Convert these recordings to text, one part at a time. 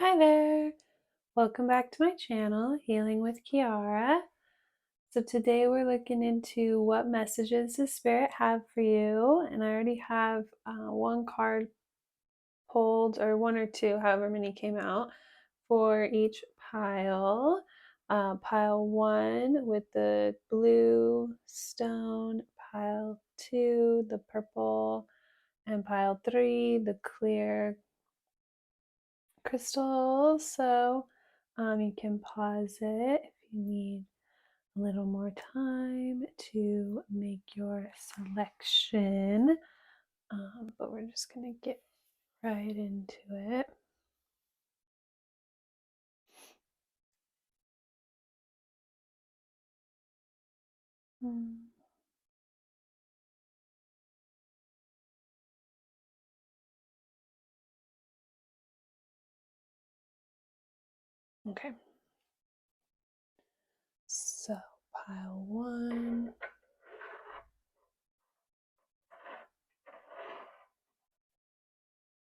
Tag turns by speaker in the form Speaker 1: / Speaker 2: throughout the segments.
Speaker 1: Hi there! Welcome back to my channel, Healing with Kearra. So today we're looking into what messages does Spirit have for you, and I already have one card pulled, or one or two, however many came out, for each pile. Pile 1 with the blue stone, pile 2 the purple, and pile 3 the clear crystal. So you can pause it if you need a little more time to make your selection. But we're just going to get right into it. Okay. So pile 1.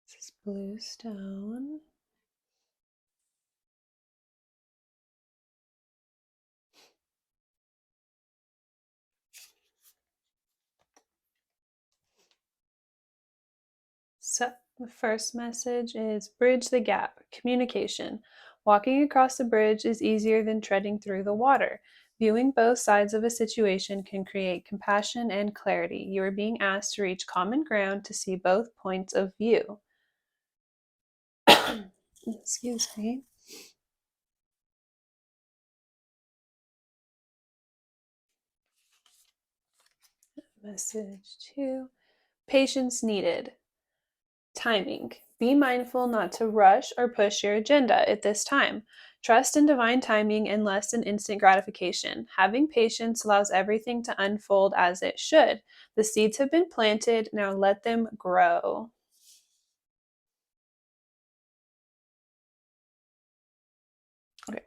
Speaker 1: This is blue stone. So the first message is bridge the gap, communication. Walking across the bridge is easier than treading through the water. Viewing both sides of a situation can create compassion and clarity. You are being asked to reach common ground to see both points of view. Excuse me. Message 2. Patience needed. Timing. Be mindful not to rush or push your agenda at this time. Trust in divine timing and less in instant gratification. Having patience allows everything to unfold as it should. The seeds have been planted, now let them grow. Okay.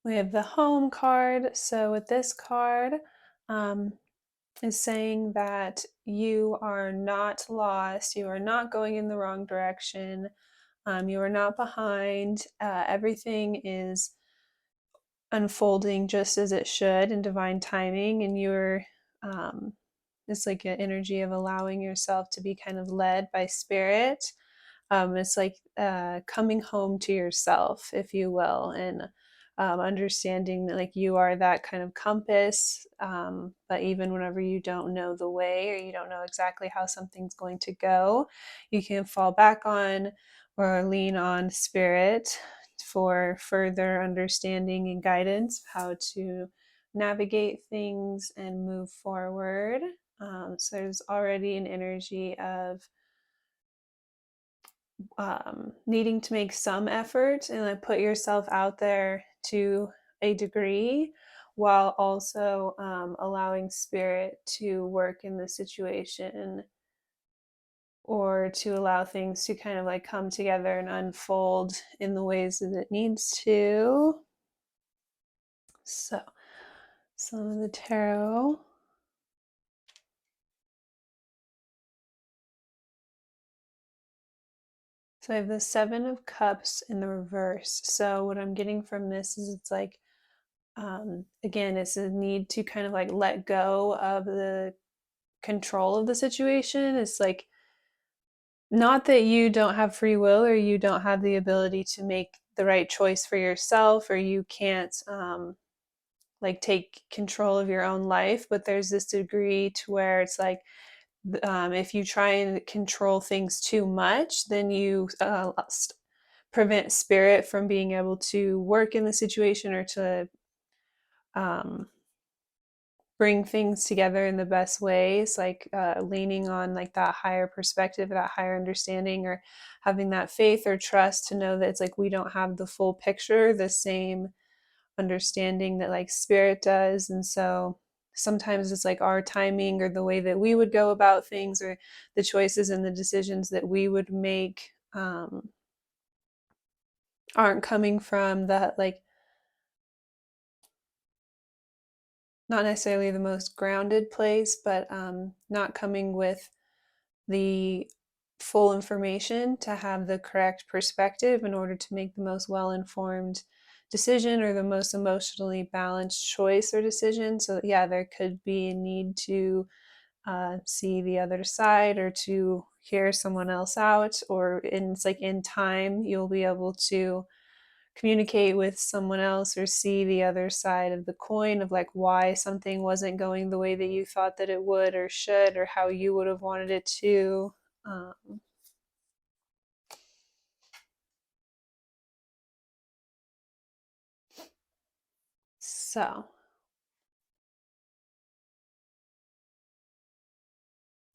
Speaker 1: We have the home card. So with this card, is saying that you are not lost, you are not going in the wrong direction, you are not behind. Everything is unfolding just as it should in divine timing, and you're it's like an energy of allowing yourself to be kind of led by spirit. It's like coming home to yourself, if you will, and understanding that like you are that kind of compass. But even whenever you don't know the way or you don't know exactly how something's going to go, you can fall back on or lean on spirit for further understanding and guidance, how to navigate things and move forward. So there's already an energy of needing to make some effort and like put yourself out there to a degree, while also allowing spirit to work in the situation, or to allow things to kind of like come together and unfold in the ways that it needs to. So some of the tarot. So I have the Seven of Cups in the reverse. So what I'm getting from this is it's like, again, it's a need to kind of like let go of the control of the situation. It's like, not that you don't have free will or you don't have the ability to make the right choice for yourself, or you can't like take control of your own life, but there's this degree to where it's like, if you try and control things too much, then you prevent spirit from being able to work in the situation, or to um, bring things together in the best ways, like leaning on like that higher perspective, that higher understanding, or having that faith or trust to know that it's like we don't have the full picture, the same understanding that like spirit does. And so sometimes it's like our timing or the way that we would go about things, or the choices and the decisions that we would make aren't coming from that like not necessarily the most grounded place, but not coming with the full information to have the correct perspective in order to make the most well-informed decision or the most emotionally balanced choice or decision. So yeah, there could be a need to see the other side or to hear someone else out, or it's like in time you'll be able to communicate with someone else or see the other side of the coin of like why something wasn't going the way that you thought that it would or should, or how you would have wanted it to. um, so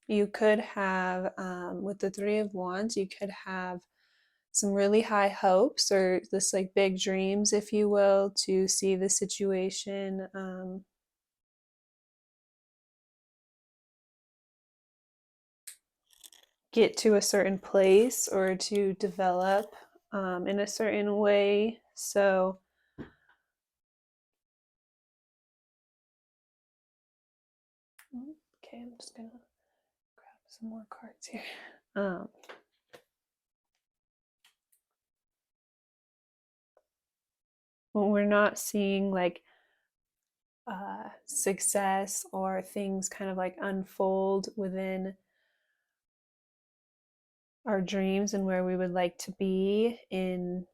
Speaker 1: you could have, with the Three of Wands, you could have some really high hopes or this like big dreams, if you will, to see the situation get to a certain place or to develop in a certain way. So, okay, I'm just gonna grab some more cards here. Um, when we're not seeing like success or things kind of like unfold within our dreams and where we would like to be in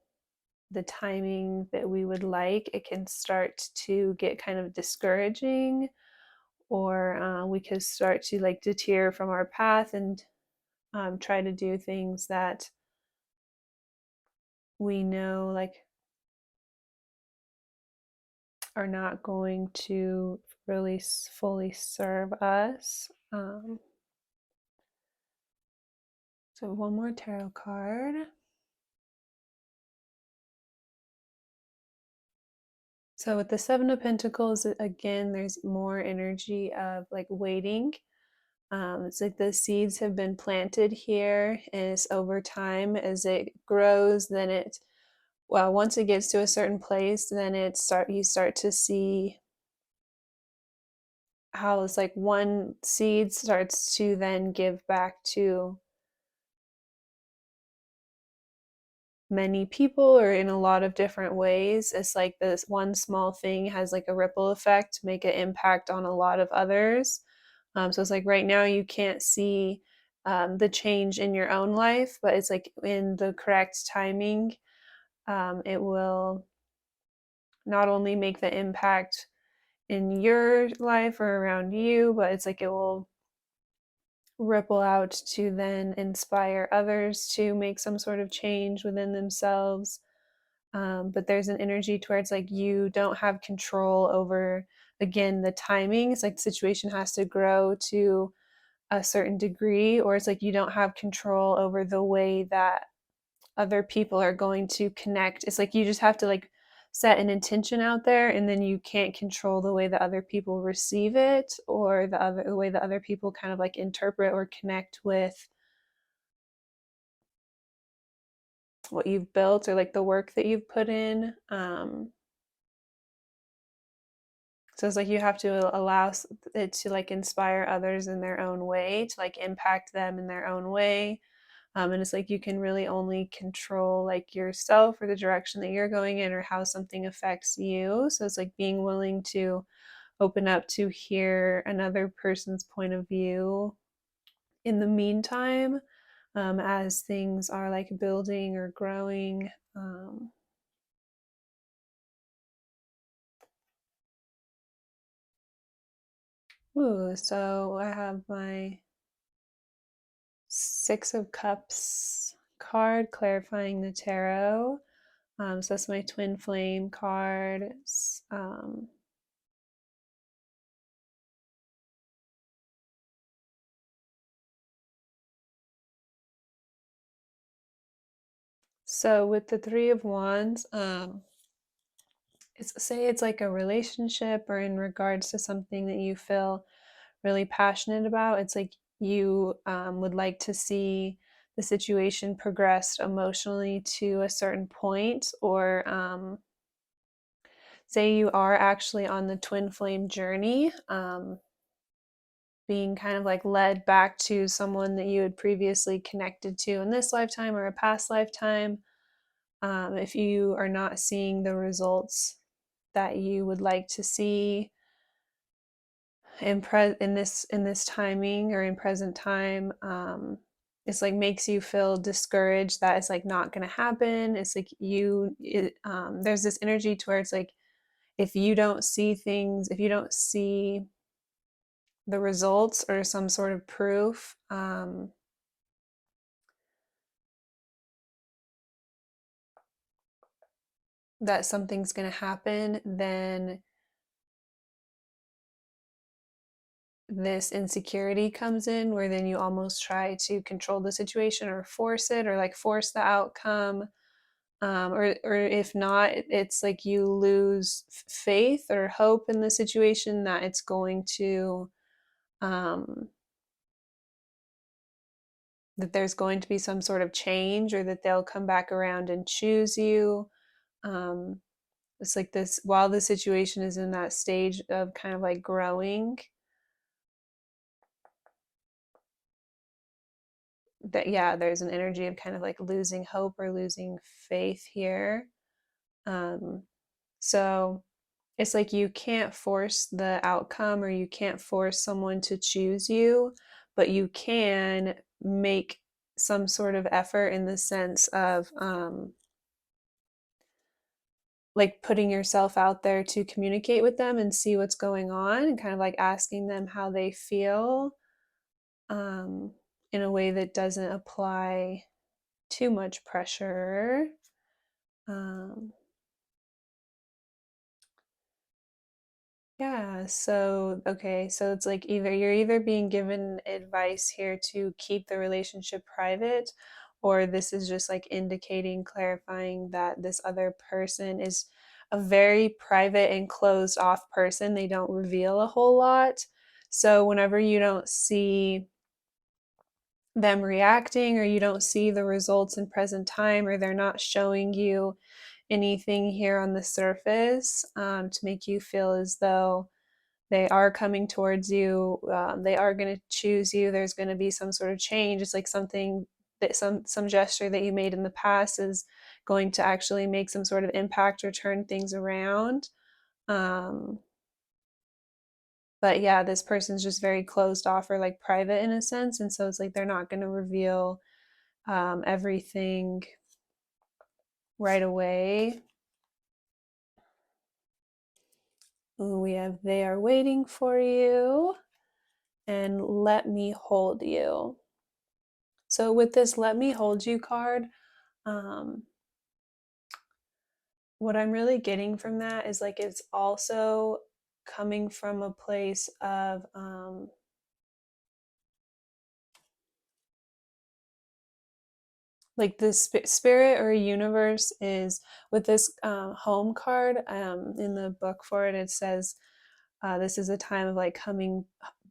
Speaker 1: the timing that we would like, it can start to get kind of discouraging, or we could start to like deter from our path and try to do things that we know like are not going to really fully serve us. So one more tarot card. So with the Seven of Pentacles, again, there's more energy of like waiting. It's like the seeds have been planted here, and it's over time as it grows. Then it, well, once it gets to a certain place, then you start to see how it's like one seed starts to then give back to many people or in a lot of different ways. It's like this one small thing has like a ripple effect to make an impact on a lot of others. So it's like right now you can't see the change in your own life, but it's like in the correct timing, it will not only make the impact in your life or around you, but it's like it will ripple out to then inspire others to make some sort of change within themselves. But there's an energy towards like you don't have control over, again, the timing. It's like the situation has to grow to a certain degree, or it's like you don't have control over the way that other people are going to connect. It's like you just have to like set an intention out there, and then you can't control the way that other people receive it, or the way that other people kind of like interpret or connect with what you've built or like the work that you've put in. So it's like you have to allow it to like inspire others in their own way, to like impact them in their own way. And it's like you can really only control like yourself or the direction that you're going in or how something affects you. So it's like being willing to open up to hear another person's point of view in the meantime, as things are like building or growing. So I have my Six of Cups card clarifying the tarot. So that's my twin flame card. So with the Three of Wands, it's like a relationship or in regards to something that you feel really passionate about. It's like you would like to see the situation progressed emotionally to a certain point, or say you are actually on the twin flame journey, being kind of like led back to someone that you had previously connected to in this lifetime or a past lifetime. If you are not seeing the results that you would like to see in this timing or in present time, it's like makes you feel discouraged that it's like not going to happen. It's like there's this energy to where it's like if you don't see things, if you don't see the results or some sort of proof, that something's going to happen, then this insecurity comes in where then you almost try to control the situation or force it or like force the outcome. Or if not, it's like you lose faith or hope in the situation that it's going to, um, that there's going to be some sort of change or that they'll come back around and choose you. Um, it's like this while the situation is in that stage of kind of like growing, that yeah, there's an energy of kind of like losing hope or losing faith here. Um, so it's like you can't force the outcome or you can't force someone to choose you, but you can make some sort of effort in the sense of like putting yourself out there to communicate with them and see what's going on and kind of like asking them how they feel, um, in a way that doesn't apply too much pressure. Um, Yeah, so okay, so it's like either you're either being given advice here to keep the relationship private, or this is just like indicating, clarifying that this other person is a very private and closed off person. They don't reveal a whole lot. So whenever you don't see them reacting or you don't see the results in present time or they're not showing you anything here on the surface, to make you feel as though they are coming towards you, they are going to choose you, there's going to be some sort of change. It's like something that some gesture that you made in the past is going to actually make some sort of impact or turn things around. um, but yeah, this person's just very closed off or like private in a sense, and so it's like they're not going to reveal everything right away. Ooh, we have they are waiting for you and let me hold you. So with this let me hold you card, um, what I'm really getting from that is like it's also coming from a place of, like the spirit or universe is with this home card, in the book for it. It says this is a time of like coming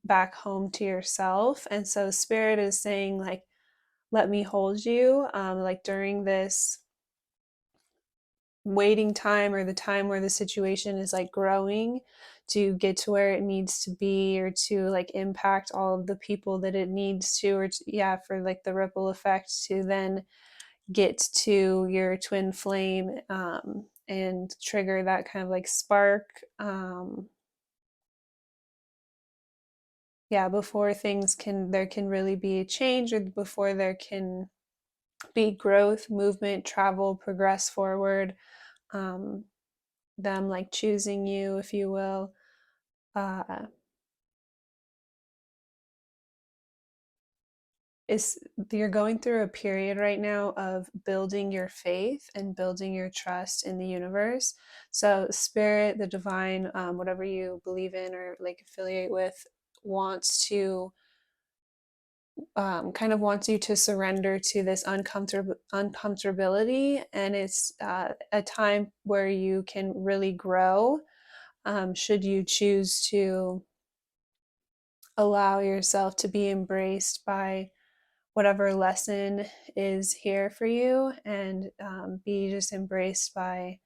Speaker 1: back home to yourself, and so spirit is saying like let me hold you, like during this waiting time or the time where the situation is like growing to get to where it needs to be or to like impact all of the people that it needs to, or to, yeah, for like the ripple effect to then get to your twin flame, and trigger that kind of like spark, yeah, before things can there can really be a change, or before there can be growth, movement, travel, progress forward, um, them like choosing you, if you will. uh, is you're going through a period right now of building your faith and building your trust in the universe. So spirit, the divine, whatever you believe in or like affiliate with, wants to, kind of wants you to surrender to this uncomfortability, and it's a time where you can really grow, should you choose to allow yourself to be embraced by whatever lesson is here for you, and be just embraced by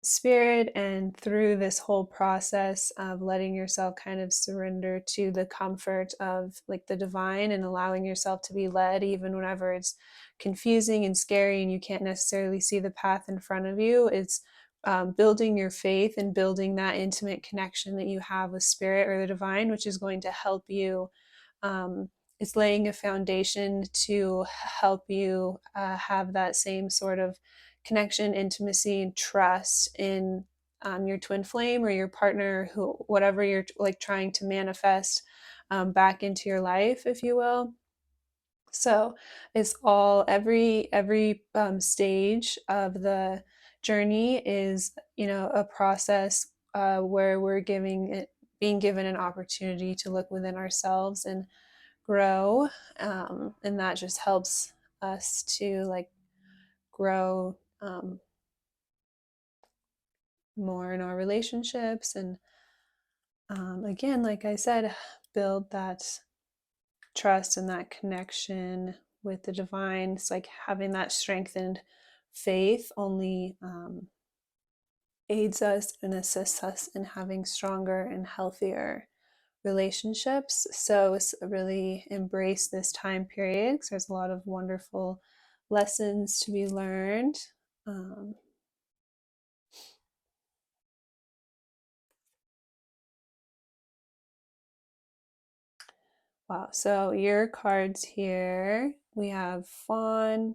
Speaker 1: spirit, and through this whole process of letting yourself kind of surrender to the comfort of like the divine and allowing yourself to be led even whenever it's confusing and scary and you can't necessarily see the path in front of you. It's building your faith and building that intimate connection that you have with spirit or the divine, which is going to help you. It's laying a foundation to help you have that same sort of connection, intimacy, and trust in your twin flame or your partner, who whatever you're like trying to manifest back into your life, if you will. So it's all every stage of the journey is, you know, a process where we're being given an opportunity to look within ourselves and grow, and that just helps us to like grow more in our relationships and again, like I said, build that trust and that connection with the divine. It's like having that strengthened faith only aids us and assists us in having stronger and healthier relationships. So it's really embrace this time period because there's a lot of wonderful lessons to be learned. Um, wow. So your cards here, we have Fawn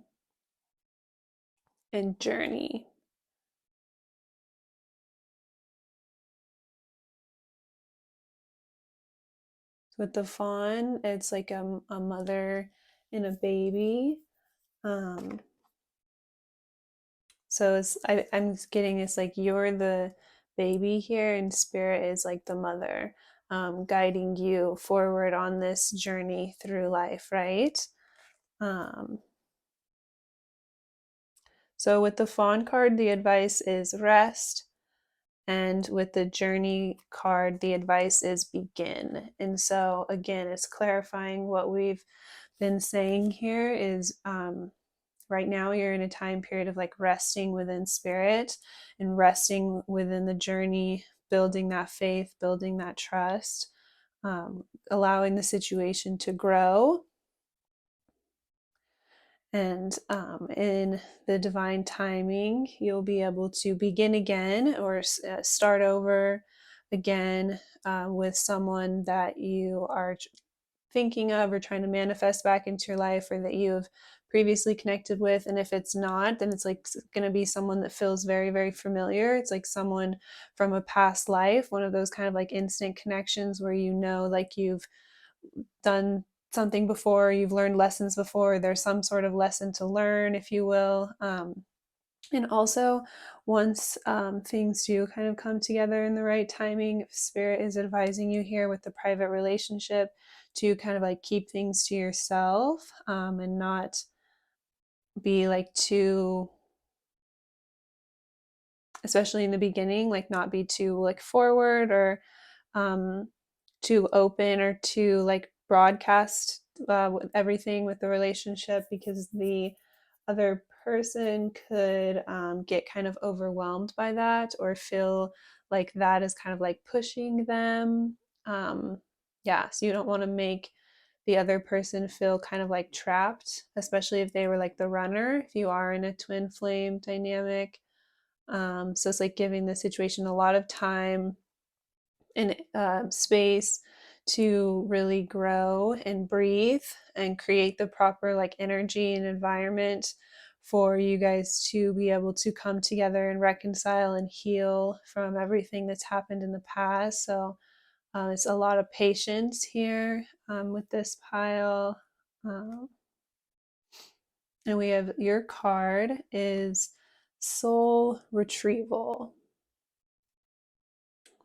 Speaker 1: and Journey. With the fawn, it's like a mother and a baby. Um, so I'm getting it's like you're the baby here, and spirit is like the mother, guiding you forward on this journey through life, right? Um, so with the fawn card, the advice is rest. And with the journey card, the advice is begin. And so, again, it's clarifying what we've been saying here is right now you're in a time period of like resting within spirit and resting within the journey, building that faith, building that trust, allowing the situation to grow. And in the divine timing, you'll be able to begin again or start over again with someone that you are thinking of or trying to manifest back into your life or that you have previously connected with. And if it's not, then it's like going to be someone that feels very, very familiar. It's like someone from a past life, one of those kind of like instant connections where you know, like you've done something before, you've learned lessons before, there's some sort of lesson to learn, if you will. And also, once things do kind of come together in the right timing, Spirit is advising you here with the private relationship to kind of like keep things to yourself and not be like too, especially in the beginning, like not be too like forward or um, too open or too like broadcast with everything with the relationship, because the other person could get kind of overwhelmed by that or feel like that is kind of like pushing them. Yeah, so you don't want to make the other person feel kind of like trapped, especially if they were like the runner, if you are in a twin flame dynamic. So it's like giving the situation a lot of time and space to really grow and breathe and create the proper like energy and environment for you guys to be able to come together and reconcile and heal from everything that's happened in the past. So it's a lot of patience here with this pile. Um, and we have your card is soul retrieval.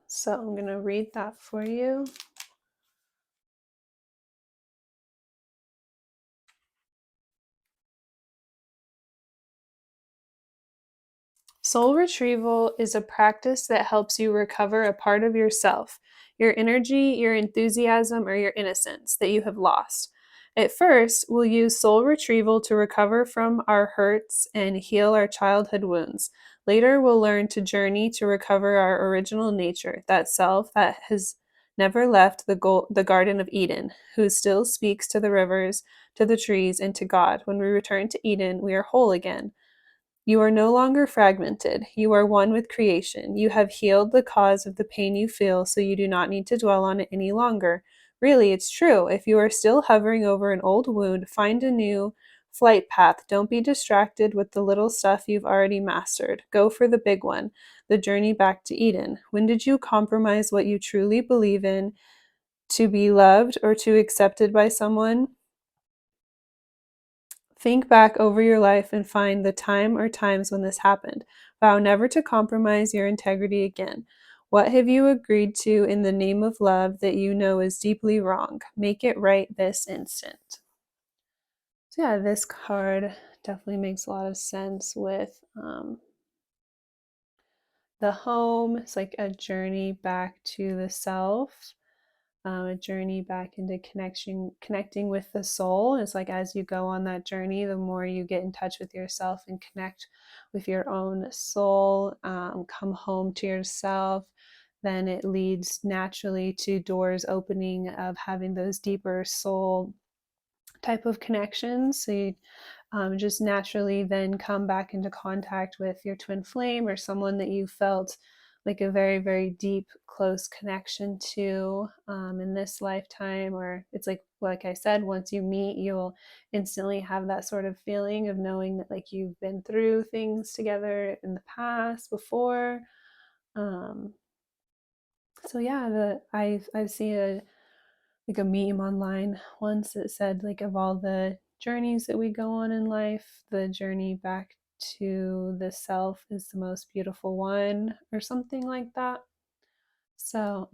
Speaker 1: So I'm going to read that for you. Soul retrieval is a practice that helps you recover a part of yourself, your energy, your enthusiasm, or your innocence that you have lost. At first, we'll use soul retrieval to recover from our hurts and heal our childhood wounds. Later, we'll learn to journey to recover our original nature, that self that has never left the Garden of Eden, who still speaks to the rivers, to the trees, and to God. When we return to Eden, we are whole again. You are no longer fragmented. You are one with creation. You have healed the cause of the pain you feel, so you do not need to dwell on it any longer. Really, it's true. If you are still hovering over an old wound, find a new flight path. Don't be distracted with the little stuff you've already mastered. Go for the big one, the journey back to Eden. When did you compromise what you truly believe in to be loved or to be accepted by someone? Think back over your life and find the time or times when this happened. Vow never to compromise your integrity again. What have you agreed to in the name of love that you know is deeply wrong? Make it right this instant. So, yeah, this card definitely makes a lot of sense with the home. It's like a journey back to the self. A journey back into connecting with the soul. It's like as you go on that journey, the more you get in touch with yourself and connect with your own soul, come home to yourself, then it leads naturally to doors opening of having those deeper soul type of connections. So you just naturally then come back into contact with your twin flame or someone that you felt like a very, very deep, close connection to in this lifetime. Or it's like I said, once you meet, you'll instantly have that sort of feeling of knowing that like you've been through things together in the past before. Um, so yeah, I see a meme online once that said like of all the journeys that we go on in life, the journey back to the self is the most beautiful one or something like that. So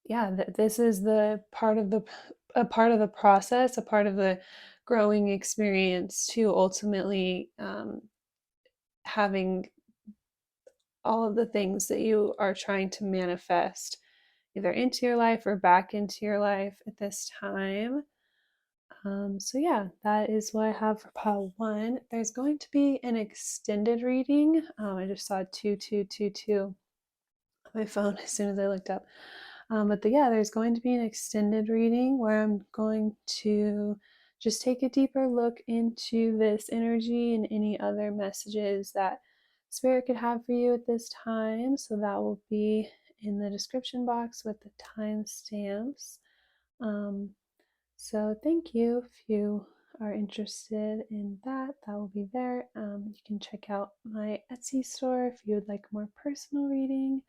Speaker 1: yeah, this is the part of the a part of the process, a part of the growing experience to ultimately having all of the things that you are trying to manifest either into your life or back into your life at this time. So yeah, that is what I have for pile one. There's going to be an extended reading. I just saw 2222 on my phone as soon as I looked up. Yeah, there's going to be an extended reading where I'm going to just take a deeper look into this energy and any other messages that Spirit could have for you at this time. So that will be in the description box with the timestamps. So thank you if you are interested in that. That will be there. You can check out my Etsy store if you would like more personal reading.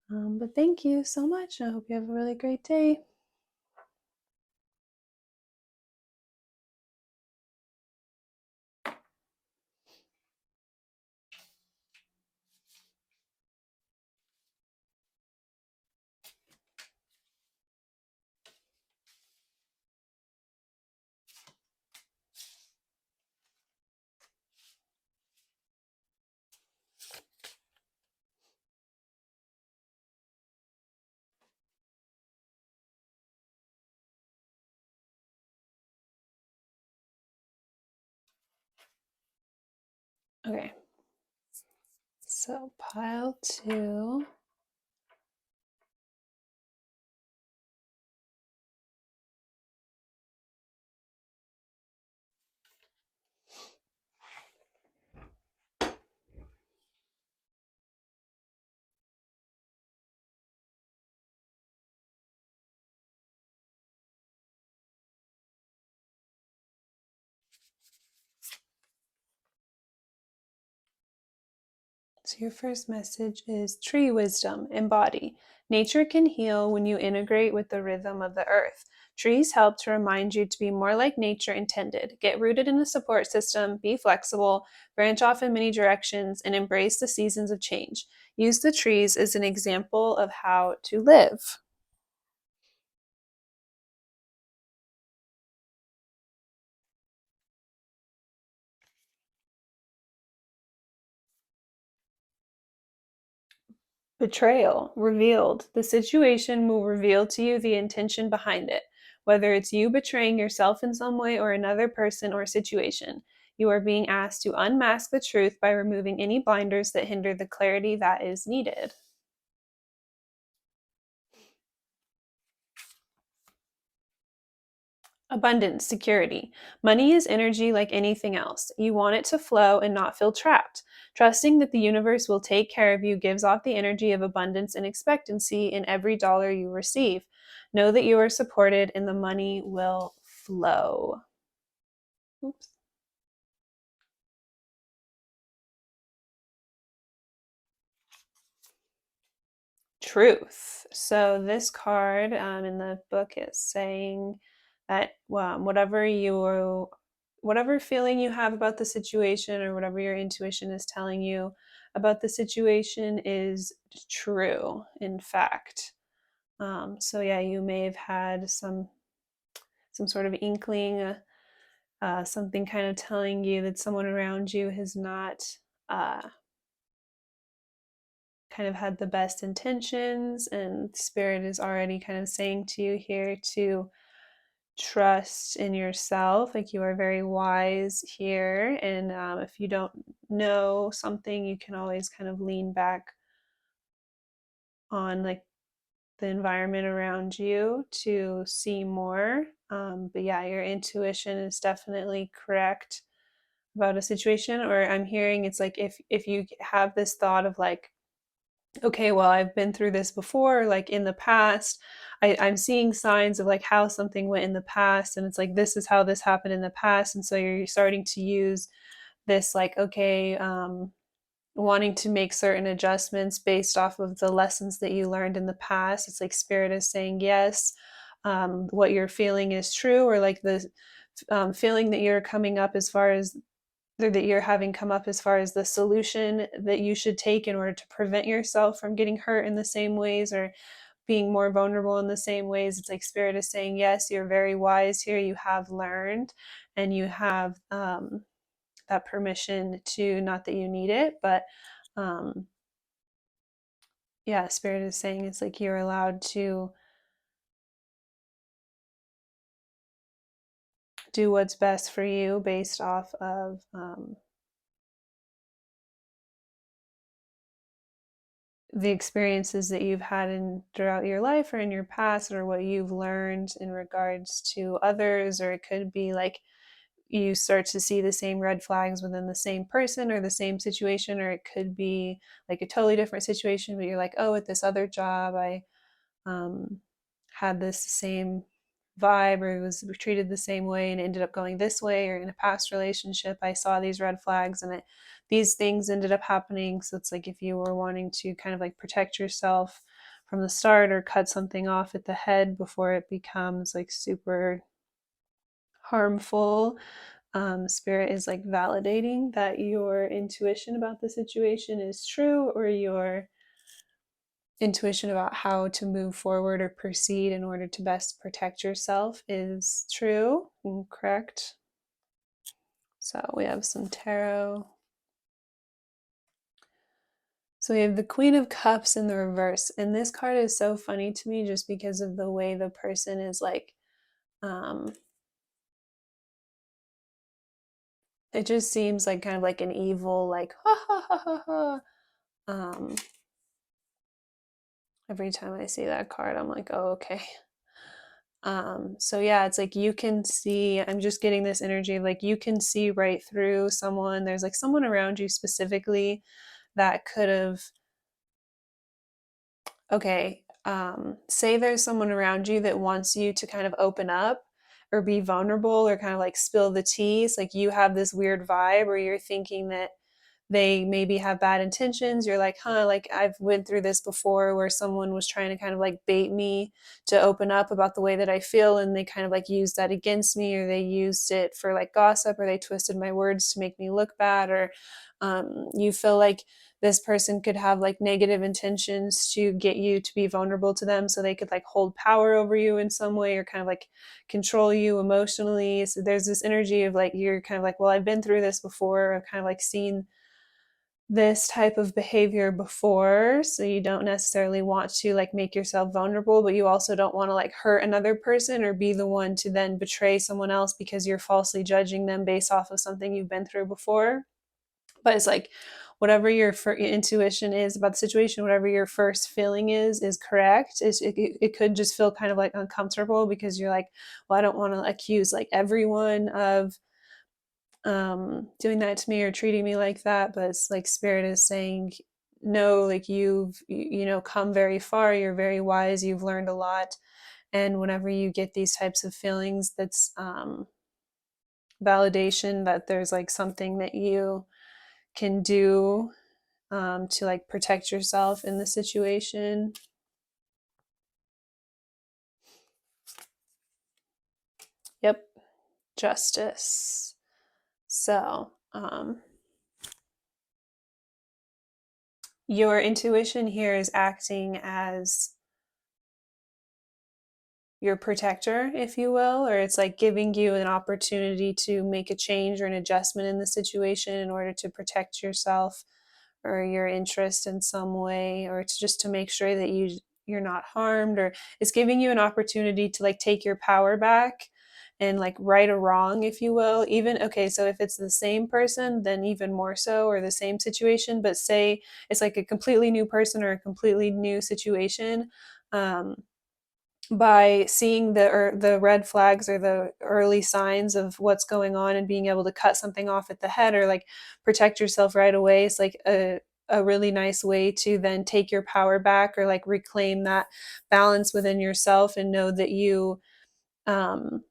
Speaker 1: But thank you so much. I hope you have a really great day. Okay, so pile two. So your first message is tree wisdom, embody. Nature can heal when you integrate with the rhythm of the earth. Trees help to remind you to be more like nature intended. Get rooted in a support system, be flexible, branch off in many directions, and embrace the seasons of change. Use the trees as an example of how to live. Betrayal revealed. The situation will reveal to you the intention behind it, whether it's you betraying yourself in some way or another person or situation. You are being asked to unmask the truth by removing any blinders that hinder the clarity that is needed. Abundance, security. Money is energy like anything else. You want it to flow and not feel trapped. Trusting that the universe will take care of you gives off the energy of abundance and expectancy in every dollar you receive. Know that you are supported and the money will flow. Oops. Truth. So this card in the book is saying that whatever feeling you have about the situation or whatever your intuition is telling you about the situation is true, in fact. So yeah, you may have had some sort of inkling, something kind of telling you that someone around you has not uh, kind of had the best intentions, and spirit is already kind of saying to you here to trust in yourself. Like, you are very wise here, and if you don't know something, you can always kind of lean back on like the environment around you to see more. But yeah, your intuition is definitely correct about a situation. Or I'm hearing it's like, if you have this thought of like, okay, well, I've been through this before, like in the past. I'm seeing signs of like how something went in the past, and it's like, this is how this happened in the past. And so you're starting to use this, like, okay, wanting to make certain adjustments based off of the lessons that you learned in the past. It's like spirit is saying, yes, what you're feeling is true, or like the feeling that you're coming up as far as or that you're having come up as far as the solution that you should take in order to prevent yourself from getting hurt in the same ways or being more vulnerable in the same ways. It's like spirit is saying, yes, you're very wise here. You have learned, and you have that permission to, not that you need it, but um, yeah, spirit is saying it's like you're allowed to do what's best for you based off of the experiences that you've had in throughout your life or in your past, or what you've learned in regards to others. Or it could be like you start to see the same red flags within the same person or the same situation, or it could be like a totally different situation, but you're like, oh, at this other job I um, had this same vibe, or was treated the same way and ended up going this way, or in a past relationship I saw these red flags and these things ended up happening. So it's like, if you were wanting to kind of like protect yourself from the start, or cut something off at the head before it becomes like super harmful, spirit is like validating that your intuition about the situation is true, or your intuition about how to move forward or proceed in order to best protect yourself is true and correct. So we have some tarot. So we have the Queen of Cups in the reverse. And this card is so funny to me just because of the way the person is like, it just seems like kind of like an evil, like, ha ha ha ha ha. Every time I see that card, I'm like, oh, okay. So yeah, it's like you can see, I'm just getting this energy of like you can see right through someone. There's like someone around you specifically that could have, okay, say there's someone around you that wants you to kind of open up or be vulnerable or kind of like spill the tea. It's like you have this weird vibe where you're thinking that they maybe have bad intentions. You're like, huh, like I've went through this before where someone was trying to kind of like bait me to open up about the way that I feel, and they kind of like used that against me, or they used it for like gossip, or they twisted my words to make me look bad. Or you feel like this person could have like negative intentions to get you to be vulnerable to them so they could like hold power over you in some way, or kind of like control you emotionally. So there's this energy of like you're kind of like, well, I've been through this before. I've kind of like seen this type of behavior before, so you don't necessarily want to like make yourself vulnerable, but you also don't want to like hurt another person or be the one to then betray someone else because you're falsely judging them based off of something you've been through before. But it's like whatever your intuition is about the situation, whatever your first feeling is correct. It could just feel kind of like uncomfortable because you're like, well, I don't want to accuse like everyone of doing that to me or treating me like that, but it's like spirit is saying no, like you know come very far, you're very wise, you've learned a lot, and whenever you get these types of feelings, that's validation that there's like something that you can do to like protect yourself in the situation. Yep. Justice. So your intuition here is acting as your protector, if you will, or it's like giving you an opportunity to make a change or an adjustment in the situation in order to protect yourself or your interest in some way, or it's just to make sure that you're not harmed, or it's giving you an opportunity to like take your power back and like right a wrong, if you will. Even okay, so if it's the same person, then even more so, or the same situation, but say it's like a completely new person or a completely new situation. By seeing the red flags or the early signs of what's going on and being able to cut something off at the head or like protect yourself right away, it's like a really nice way to then take your power back or like reclaim that balance within yourself and know that um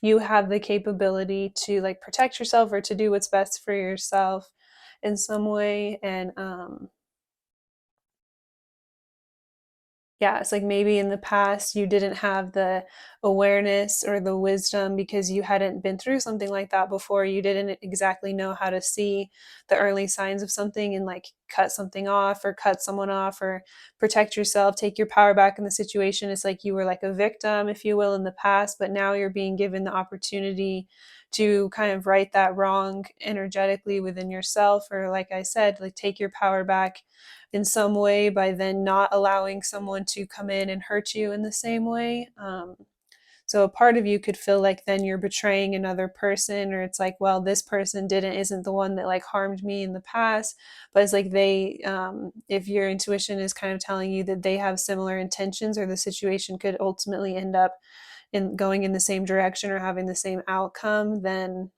Speaker 1: you have the capability to like protect yourself or to do what's best for yourself in some way. And yeah, it's like maybe in the past you didn't have the awareness or the wisdom because you hadn't been through something like that before. You didn't exactly know how to see the early signs of something and like cut something off or cut someone off or protect yourself, take your power back in the situation. It's like you were like a victim, if you will, in the past, but now you're being given the opportunity to kind of right that wrong energetically within yourself, or like I said, like take your power back in some way by then not allowing someone to come in and hurt you in the same way. So a part of you could feel like then you're betraying another person, or it's like, well, this person isn't the one that like harmed me in the past, but it's like if your intuition is kind of telling you that they have similar intentions, or the situation could ultimately end up in going in the same direction or having the same outcome, then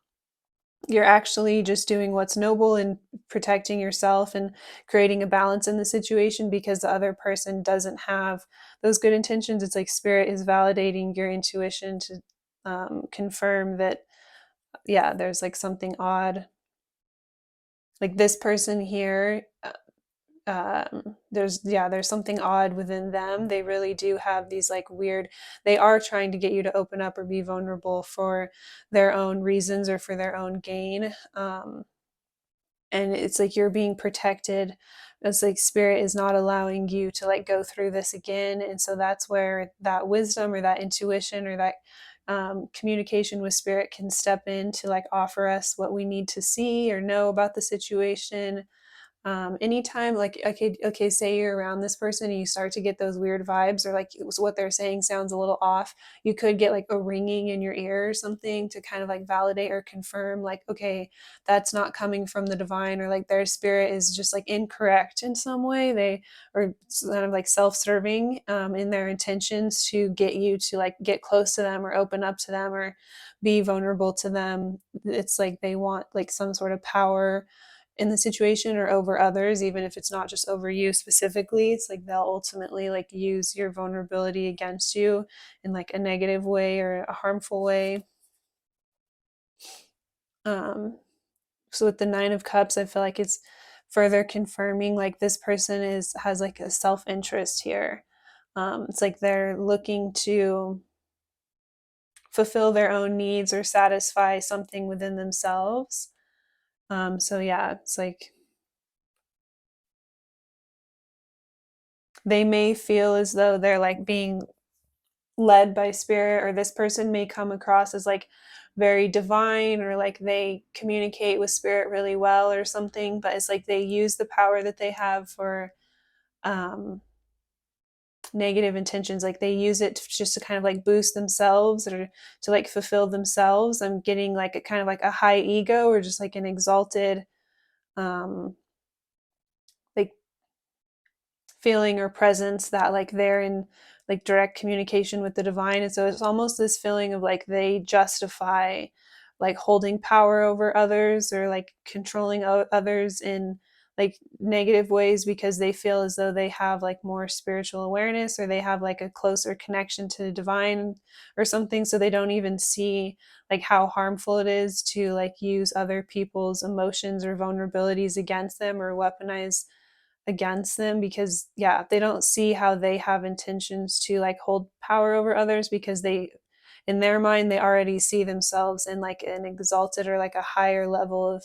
Speaker 1: you're actually just doing what's noble and protecting yourself and creating a balance in the situation because the other person doesn't have those good intentions. It's like spirit is validating your intuition to confirm that, yeah, there's like something odd. Like this person here, there's something odd within them. They really do have these like weird, they are trying to get you to open up or be vulnerable for their own reasons or for their own gain. And it's like you're being protected. It's like spirit is not allowing you to like go through this again, and so that's where that wisdom or that intuition or that communication with spirit can step in to like offer us what we need to see or know about the situation. Anytime like okay, say you're around this person and you start to get those weird vibes, or like what they're saying sounds a little off, you could get like a ringing in your ear or something to kind of like validate or confirm like, okay, that's not coming from the divine, or like their spirit is just like incorrect in some way. They are kind of like self-serving in their intentions to get you to like get close to them or open up to them or be vulnerable to them. It's like they want like some sort of power in the situation or over others, even if it's not just over you specifically. It's like they'll ultimately like use your vulnerability against you in like a negative way or a harmful way. um so with the Nine of Cups, I feel like it's further confirming like this person has like a self-interest here. It's like they're looking to fulfill their own needs or satisfy something within themselves. So yeah, it's like they may feel as though they're like being led by spirit, or this person may come across as like very divine, or like they communicate with spirit really well or something, but it's like they use the power that they have for um negative intentions. Like they use it just to kind of like boost themselves or to like fulfill themselves. I'm getting like a kind of like a high ego or just like an exalted um like feeling or presence that like they're in like direct communication with the divine. And so it's almost this feeling of like they justify like holding power over others or like controlling others in like negative ways because they feel as though they have like more spiritual awareness or they have like a closer connection to the divine or something, so they don't even see like how harmful it is to like use other people's emotions or vulnerabilities against them or weaponize against them, because yeah, they don't see how they have intentions to like hold power over others, because they, in their mind, they already see themselves in like an exalted or like a higher level of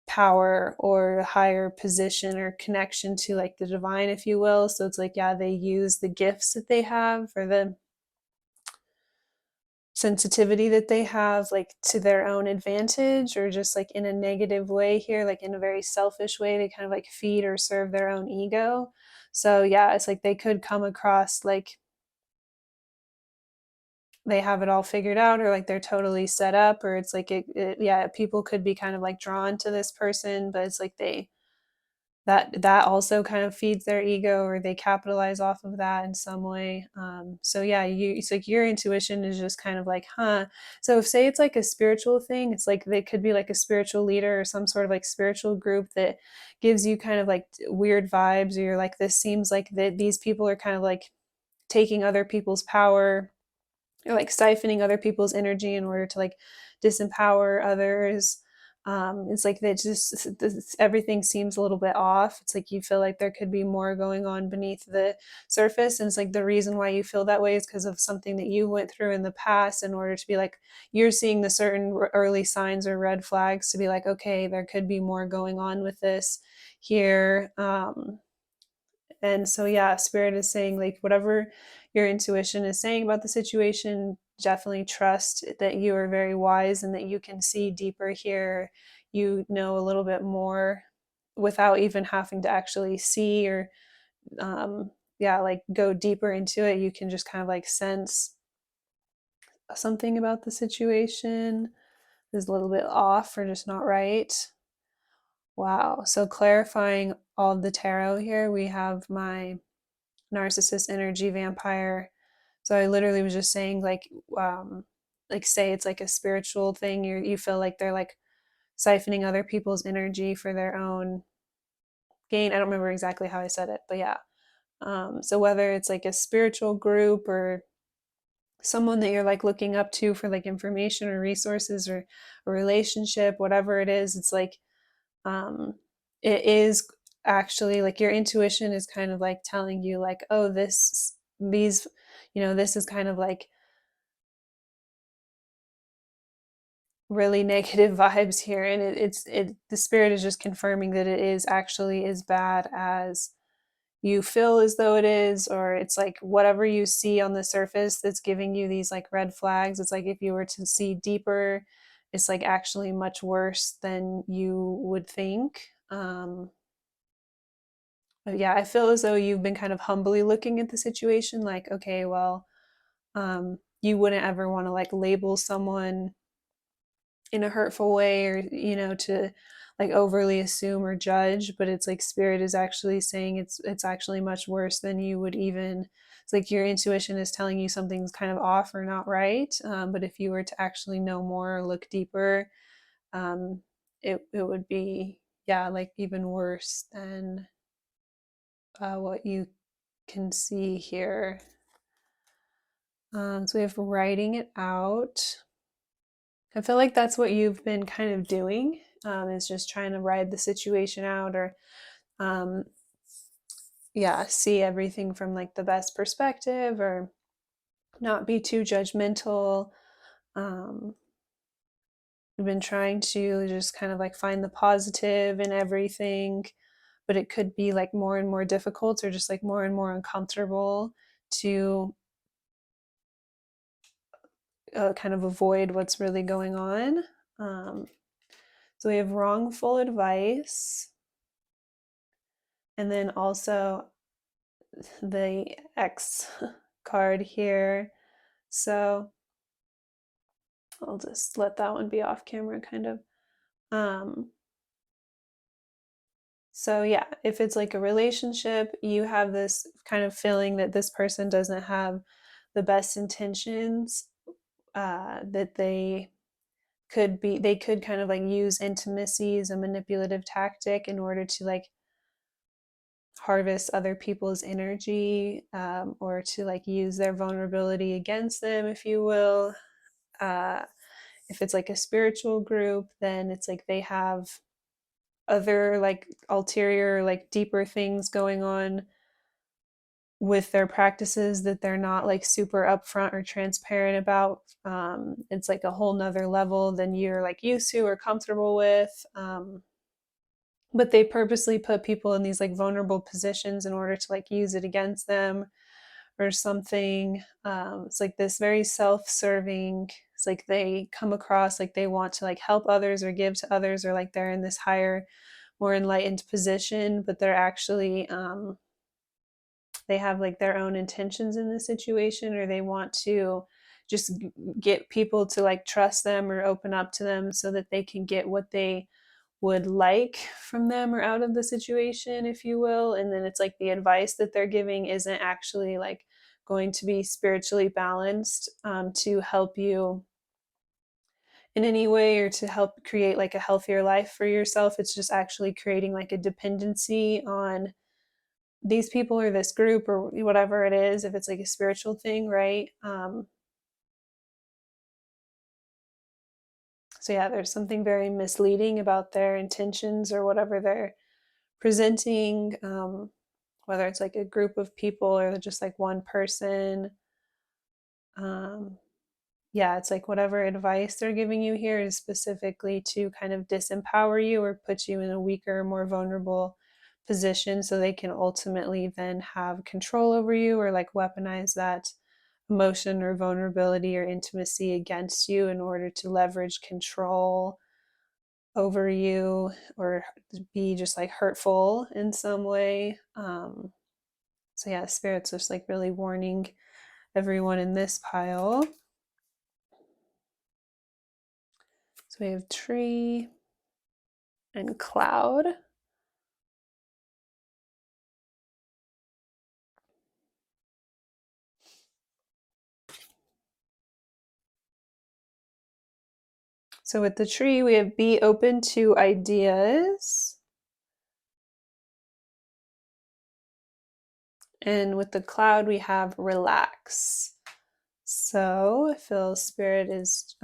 Speaker 1: power or a higher position or connection to like the divine, if you will. So it's like, yeah, they use the gifts that they have or the sensitivity that they have like to their own advantage, or just like in a negative way here, like in a very selfish way. They kind of like feed or serve their own ego. So yeah, it's like they could come across like they have it all figured out, or like they're totally set up, or it's like yeah, people could be kind of like drawn to this person, but it's like they, that also kind of feeds their ego, or they capitalize off of that in some way. So yeah, it's like your intuition is just kind of like, huh. So if say it's like a spiritual thing, it's like they could be like a spiritual leader or some sort of like spiritual group that gives you kind of like weird vibes, or you're like, this seems like that these people are kind of like taking other people's power or like siphoning other people's energy in order to like disempower others. It's like that just everything seems a little bit off. It's like you feel like there could be more going on beneath the surface, and it's like the reason why you feel that way is because of something that you went through in the past, in order to be like, you're seeing the certain early signs or red flags to be like, okay, there could be more going on with this here. And so yeah, spirit is saying like, whatever your intuition is saying about the situation, definitely trust that you are very wise and that you can see deeper here. You know a little bit more without even having to actually see or yeah, like go deeper into it. You can just kind of like sense something about the situation is a little bit off or just not right. Wow. So clarifying all of the tarot here, we have my narcissist energy vampire. So I literally was just saying like say it's like a spiritual thing, you feel like they're like siphoning other people's energy for their own gain. I don't remember exactly how I said it, but yeah. So whether it's like a spiritual group or someone that you're like looking up to for like information or resources, or a relationship, whatever it is, it's like um it is actually like your intuition is kind of like telling you like, oh, this these this is kind of like really negative vibes here, and the spirit is just confirming that it is actually as bad as you feel as though it is, or it's like whatever you see on the surface that's giving you these like red flags, it's like if you were to see deeper, it's like actually much worse than you would think. Yeah, I feel as though you've been kind of humbly looking at the situation, like, okay, well, you wouldn't ever want to like label someone in a hurtful way, or to like overly assume or judge, but it's like spirit is actually saying it's actually much worse than you would even. It's like your intuition is telling you something's kind of off or not right, but if you were to actually know more or look deeper, um, it would be, yeah, like even worse than what you can see here. So we have writing it out. I feel like that's what you've been kind of doing, is just trying to ride the situation out, or um, yeah, see everything from like the best perspective, or not be too judgmental. Um, I've been trying to just kind of like find the positive in everything, but it could be like more and more difficult, or just like more and more uncomfortable to kind of avoid what's really going on. So we have wrongful advice, and then also the X card here. So I'll just let that one be off camera kind of. So yeah, if it's like a relationship, you have this kind of feeling that this person doesn't have the best intentions, that they could kind of like use intimacy as a manipulative tactic in order to like harvest other people's energy, or to like use their vulnerability against them, if you will. Uh, if it's like a spiritual group, then it's like they have other like ulterior, like deeper things going on with their practices that they're not like super upfront or transparent about. It's like a whole nother level than you're like used to or comfortable with. But they purposely put people in these like vulnerable positions in order to like use it against them or something. It's like this very self-serving. It's like they come across like they want to like help others or give to others, or like they're in this higher, more enlightened position, but they're actually they have like their own intentions in the situation, or they want to just get people to like trust them or open up to them so that they can get what they would like from them or out of the situation, if you will. And then it's like the advice that they're giving isn't actually like going to be spiritually balanced, to help you in any way or to help create like a healthier life for yourself. It's just actually creating like a dependency on these people or this group or whatever it is, if it's like a spiritual thing, right? So yeah, there's something very misleading about their intentions or whatever they're presenting, whether it's like a group of people or just like one person. um, yeah, it's like whatever advice they're giving you here is specifically to kind of disempower you or put you in a weaker, more vulnerable position so they can ultimately then have control over you or like weaponize that emotion or vulnerability or intimacy against you in order to leverage control over you or be just like hurtful in some way. So yeah, spirit's just like really warning everyone in this pile. So we have tree and cloud. So with the tree, we have be open to ideas. And with the cloud, we have relax. So I feel spirit is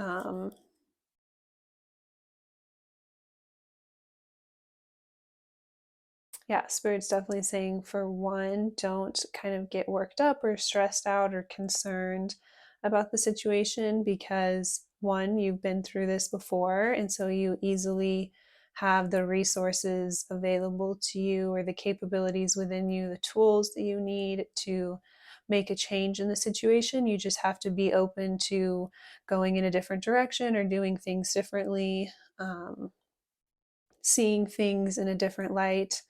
Speaker 1: yeah, spirit's definitely saying, for one, don't kind of get worked up or stressed out or concerned about the situation, because one, you've been through this before, and so you easily have the resources available to you or the capabilities within you, the tools that you need to make a change in the situation. You just have to be open to going in a different direction or doing things differently, seeing things in a different light.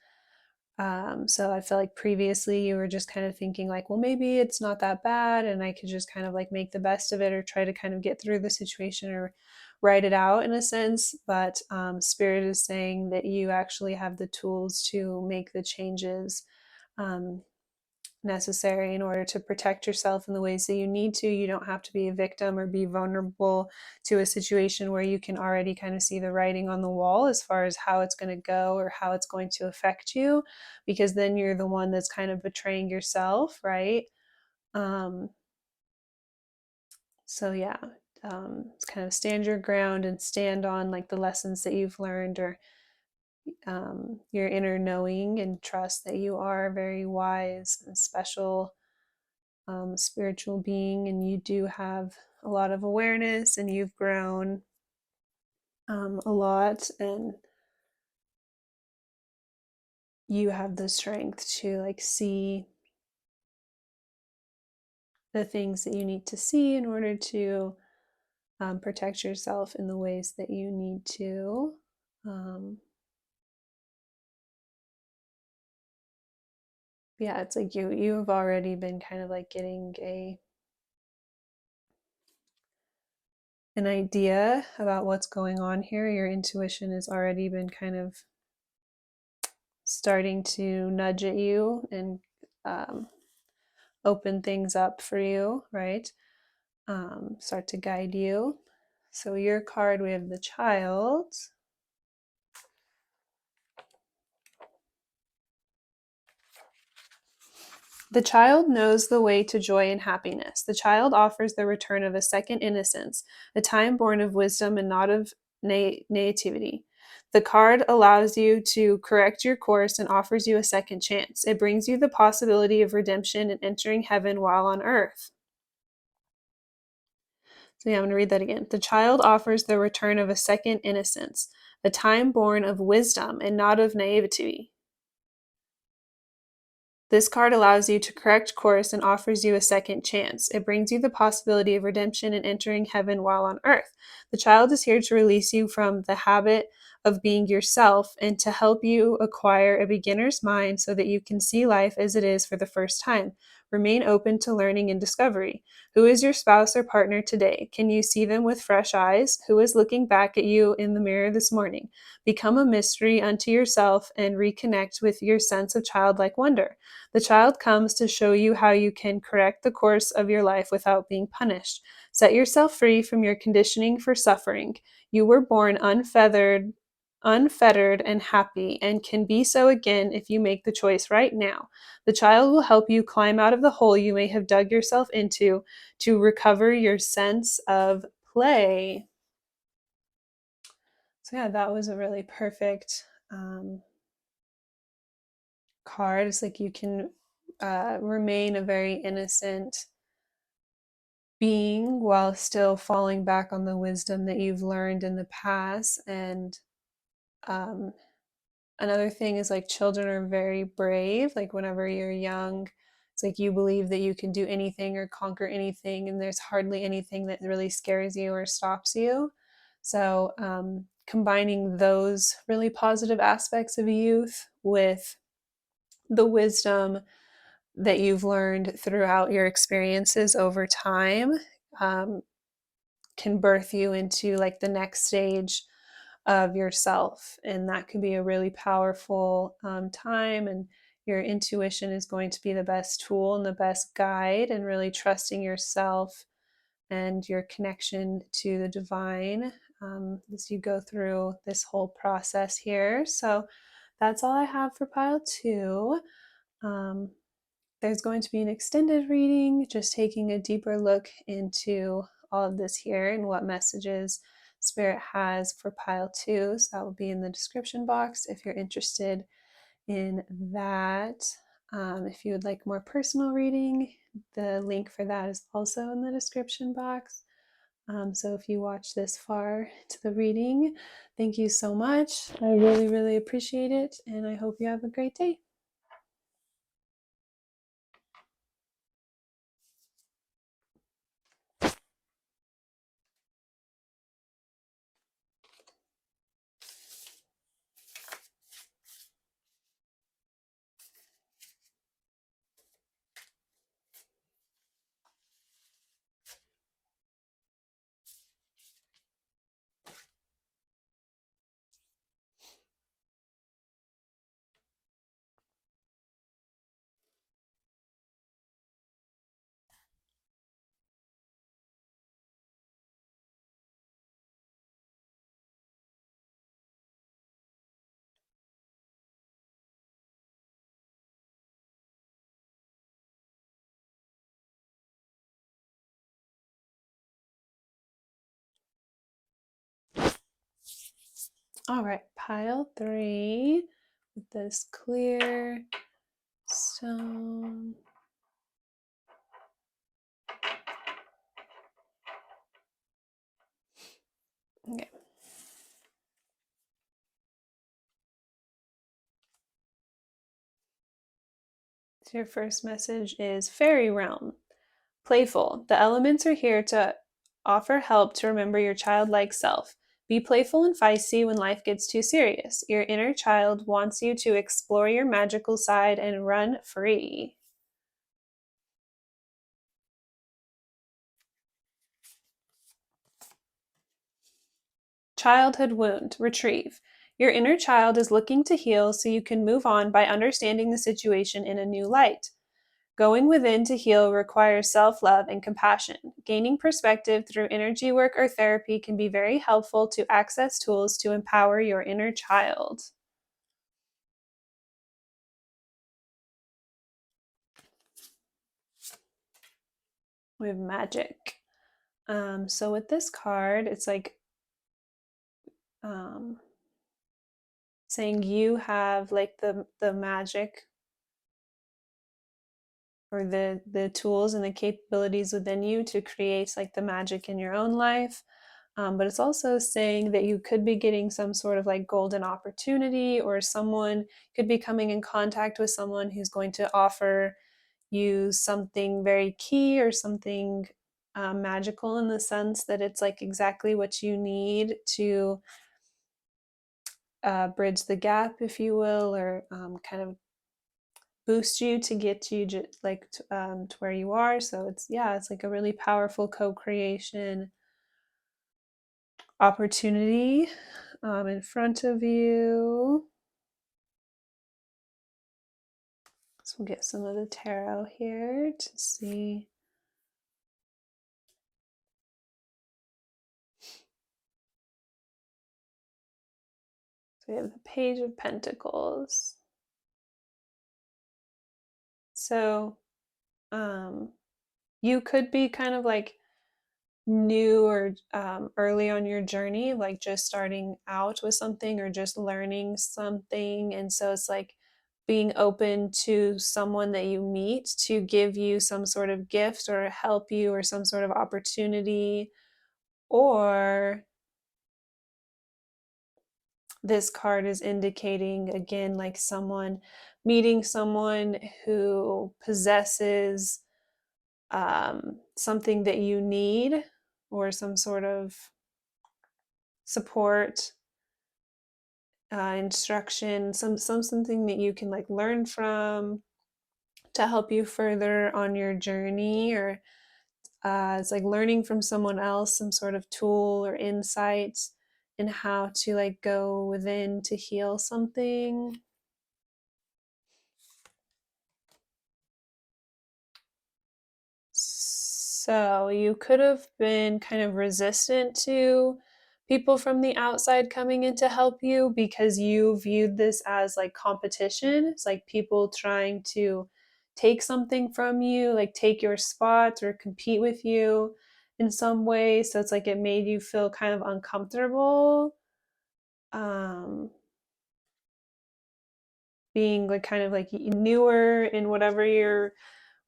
Speaker 1: So I feel like previously you were just kind of thinking like, well, maybe it's not that bad and I could just kind of like make the best of it or try to kind of get through the situation or write it out in a sense. But Spirit is saying that you actually have the tools to make the changes um, necessary in order to protect yourself in the ways that you need to. You don't have to be a victim or be vulnerable to a situation where you can already kind of see the writing on the wall as far as how it's going to go or how it's going to affect you, because then you're the one that's kind of betraying yourself, right? Um, so yeah, it's kind of stand your ground and stand on like the lessons that you've learned, or your inner knowing, and trust that you are very wise and special, spiritual being, and you do have a lot of awareness and you've grown a lot, and you have the strength to like see the things that you need to see in order to protect yourself in the ways that you need to. Yeah, it's like you've already been kind of like getting an idea about what's going on here. Your intuition has already been kind of starting to nudge at you and um, open things up for you, right? Start to guide you. So your card, we have the child. The child knows the way to joy and happiness. The child offers the return of a second innocence, a time born of wisdom and not of naivety. The card allows you to correct your course and offers you a second chance. It brings you the possibility of redemption and entering heaven while on earth. So, yeah, I'm going to read that again. The child offers the return of a second innocence, a time born of wisdom and not of naivety. This card allows you to correct course and offers you a second chance. It brings you the possibility of redemption and entering heaven while on earth. The child is here to release you from the habit of being yourself and to help you acquire a beginner's mind so that you can see life as it is for the first time. Remain open to learning and discovery. Who is your spouse or partner today? Can you see them with fresh eyes? Who is looking back at you in the mirror this morning? Become a mystery unto yourself and reconnect with your sense of childlike wonder. The child comes to show you how you can correct the course of your life without being punished. Set yourself free from your conditioning for suffering. You were born unfettered and happy, and can be so again if you make the choice right now. The child will help you climb out of the hole you may have dug yourself into to recover your sense of play. So, yeah, that was a really perfect card. It's like you can remain a very innocent being while still falling back on the wisdom that you've learned in the past. And um, another thing is like children are very brave. Like whenever you're young, it's like you believe that you can do anything or conquer anything, and there's hardly anything that really scares you or stops you. So, combining those really positive aspects of youth with the wisdom that you've learned throughout your experiences over time um, can birth you into like the next stage of yourself. And that could be a really powerful time. And your intuition is going to be the best tool and the best guide, and really trusting yourself and your connection to the divine as you go through this whole process here. So that's all I have for pile two. Um, there's going to be an extended reading, just taking a deeper look into all of this here and what messages Spirit has for pile two. So that will be in the description box if you're interested in that. If you would like more personal reading, the link for that is also in the description box. So if you watch this far to the reading, thank you so much. I really, really appreciate it, and I hope you have a great day. All right, pile three with this clear stone. Okay. So your first message is Fairy Realm. Playful. The elements are here to Offer help to remember your childlike self. Be playful and feisty when life gets too serious. Your inner child wants you to explore your magical side and run free. Childhood wound, retrieve. Your inner child is looking to heal so you can move on by understanding the situation in a new light. Going within to heal requires self love and compassion. Gaining perspective through energy work or therapy can be very helpful to access tools to empower your inner child. We have magic. So with this card, it's like um, saying you have like the magic or the tools and the capabilities within you to create like the magic in your own life. But it's also saying that you could be getting some sort of like golden opportunity, or someone could be coming in contact with someone who's going to offer you something very key or something magical, in the sense that it's like exactly what you need to bridge the gap, if you will, or kind of boost you to get you to where you are. So it's like a really powerful co-creation opportunity in front of you. So we'll get some of the tarot here to see. So we have the Page of Pentacles. So you could be kind of like new or early on your journey, like just starting out with something or just learning something. And so it's like being open to someone that you meet to give you some sort of gift or help you or some sort of opportunity. Or this card is indicating again like someone meeting someone who possesses something that you need, or some sort of support, instruction, something that you can like learn from to help you further on your journey. Or it's like learning from someone else some sort of tool or insight in how to like go within to heal something. So you could have been kind of resistant to people from the outside coming in to help you because you viewed this as like competition. It's like people trying to take something from you, like take your spot or compete with you in some way. So it's like it made you feel kind of uncomfortable. Being like kind of like newer in whatever you're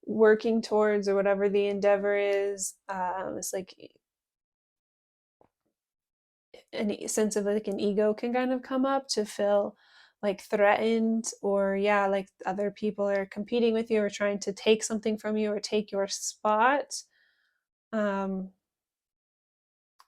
Speaker 1: working towards or whatever the endeavor is. It's like a sense of like an ego can kind of come up to feel like threatened, or yeah, like other people are competing with you or trying to take something from you or take your spot. um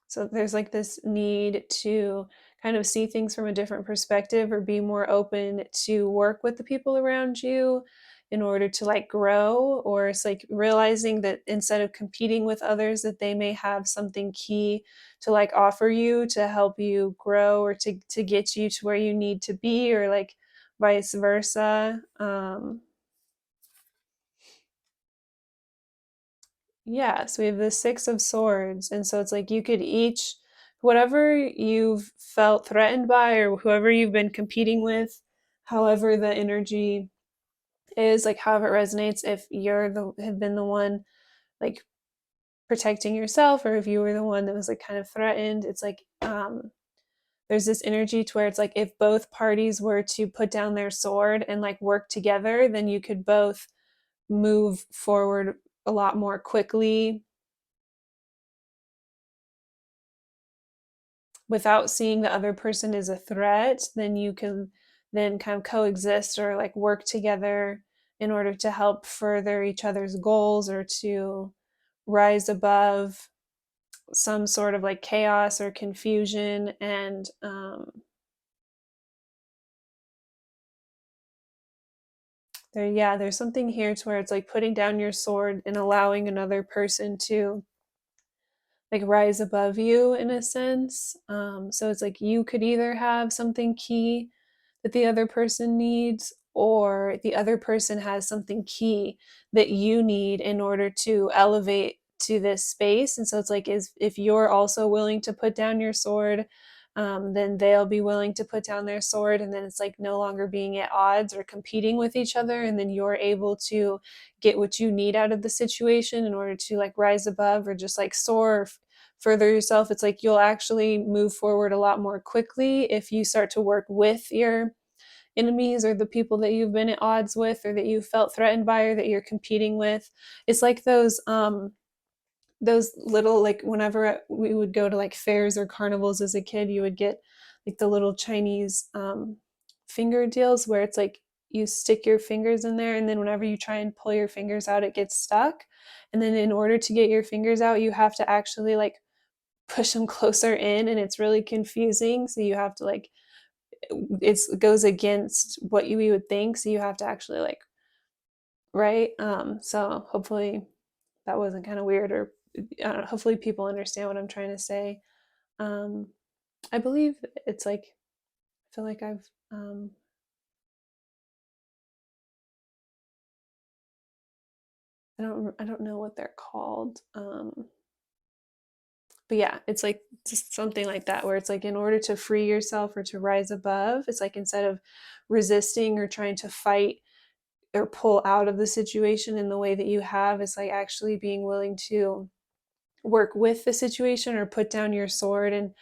Speaker 1: so there's like this need to kind of see things from a different perspective or be more open to work with the people around you in order to like grow. Or it's like realizing that instead of competing with others, that they may have something key to like offer you to help you grow, or to get you to where you need to be, or like vice versa. Yeah, so we have the Six of Swords. And so it's like you could each, whatever you've felt threatened by or whoever you've been competing with, however the energy is, like however it resonates, if you're have been the one like protecting yourself, or if you were the one that was like kind of threatened, it's like there's this energy to where it's like if both parties were to put down their sword and like work together, then you could both move forward a lot more quickly without seeing the other person as a threat. Then you can then kind of coexist or like work together in order to help further each other's goals or to rise above some sort of like chaos or confusion, and there's something here to where it's like putting down your sword and allowing another person to like rise above you in a sense. So it's like you could either have something key that the other person needs, or the other person has something key that you need in order to elevate to this space. And so it's like, is if you're also willing to put down your sword, then they'll be willing to put down their sword, and then it's like no longer being at odds or competing with each other, and then you're able to get what you need out of the situation in order to like rise above or just like soar, further yourself. It's like you'll actually move forward a lot more quickly if you start to work with your enemies or the people that you've been at odds with or that you felt threatened by or that you're competing with. It's like those little, like whenever we would go to like fairs or carnivals as a kid, you would get like the little Chinese finger deals where it's like you stick your fingers in there, and then whenever you try and pull your fingers out, it gets stuck. And then in order to get your fingers out, you have to actually like push them closer in, and it's really confusing. So you have to like, it goes against what you would think. So you have to actually like, right? So hopefully that wasn't kind of weird, or hopefully people understand what I'm trying to say. Um, I believe it's like, I feel like I don't know what they're called. But yeah, it's like just something like that, where it's like in order to free yourself or to rise above, it's like instead of resisting or trying to fight or pull out of the situation in the way that you have, it's like actually being willing to work with the situation or put down your sword and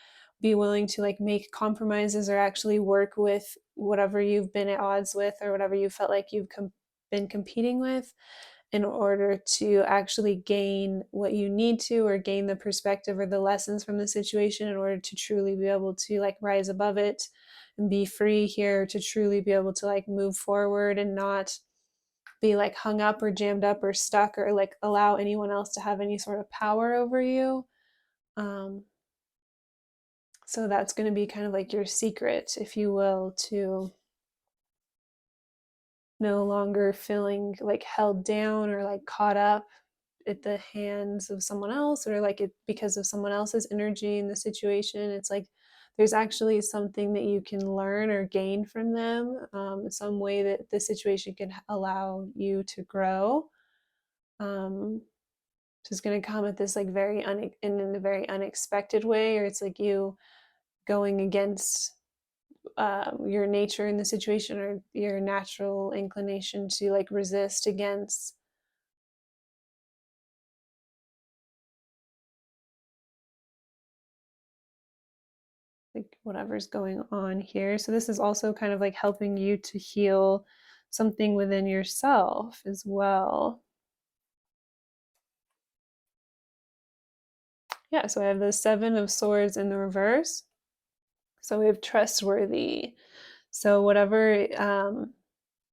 Speaker 1: be willing to like make compromises or actually work with whatever you've been at odds with or whatever you felt like you've been competing with, in order to actually gain what you need to, or gain the perspective or the lessons from the situation in order to truly be able to like rise above it and be free here, to truly be able to like move forward and not be like hung up or jammed up or stuck or like allow anyone else to have any sort of power over you. um, so that's going to be kind of like your secret, if you will, to no longer feeling like held down or like caught up at the hands of someone else, or like it because of someone else's energy in the situation. It's like there's actually something that you can learn or gain from them, some way that the situation can allow you to grow. um, just going to come at this like in a very unexpected way, or it's like you going against your nature in the situation, or your natural inclination to like resist against like whatever's going on here. So this is also kind of like helping you to heal something within yourself as well. Yeah, so I have the Seven of Swords in the reverse. So we have trustworthy. So whatever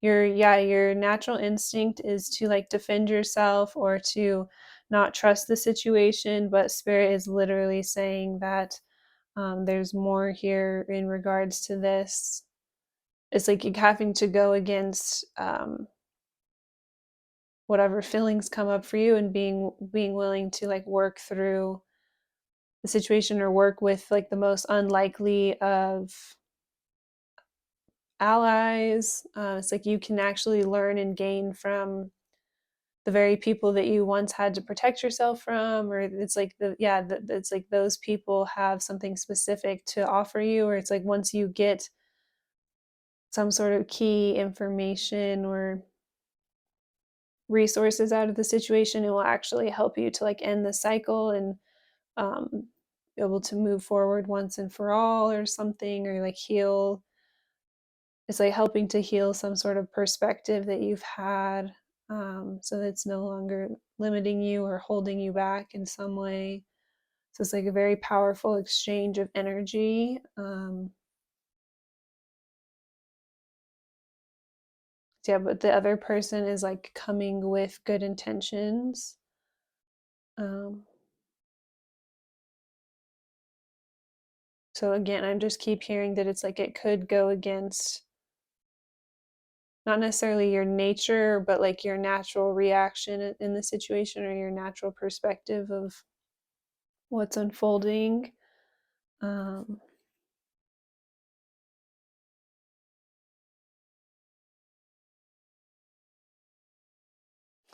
Speaker 1: your natural instinct is to like defend yourself or to not trust the situation, but spirit is literally saying that there's more here in regards to this. It's like you having to go against whatever feelings come up for you, and being willing to like work through the situation or work with like the most unlikely of allies. It's like you can actually learn and gain from the very people that you once had to protect yourself from, or it's like it's like those people have something specific to offer you, or it's like once you get some sort of key information or resources out of the situation, it will actually help you to like end the cycle and um, be able to move forward once and for all, or something, or like heal. It's like helping to heal some sort of perspective that you've had, so that it's no longer limiting you or holding you back in some way. So it's like a very powerful exchange of energy. Yeah, but the other person is like coming with good intentions. Um, So again, I just keep hearing that it's like it could go against not necessarily your nature, but like your natural reaction in the situation or your natural perspective of what's unfolding. Um,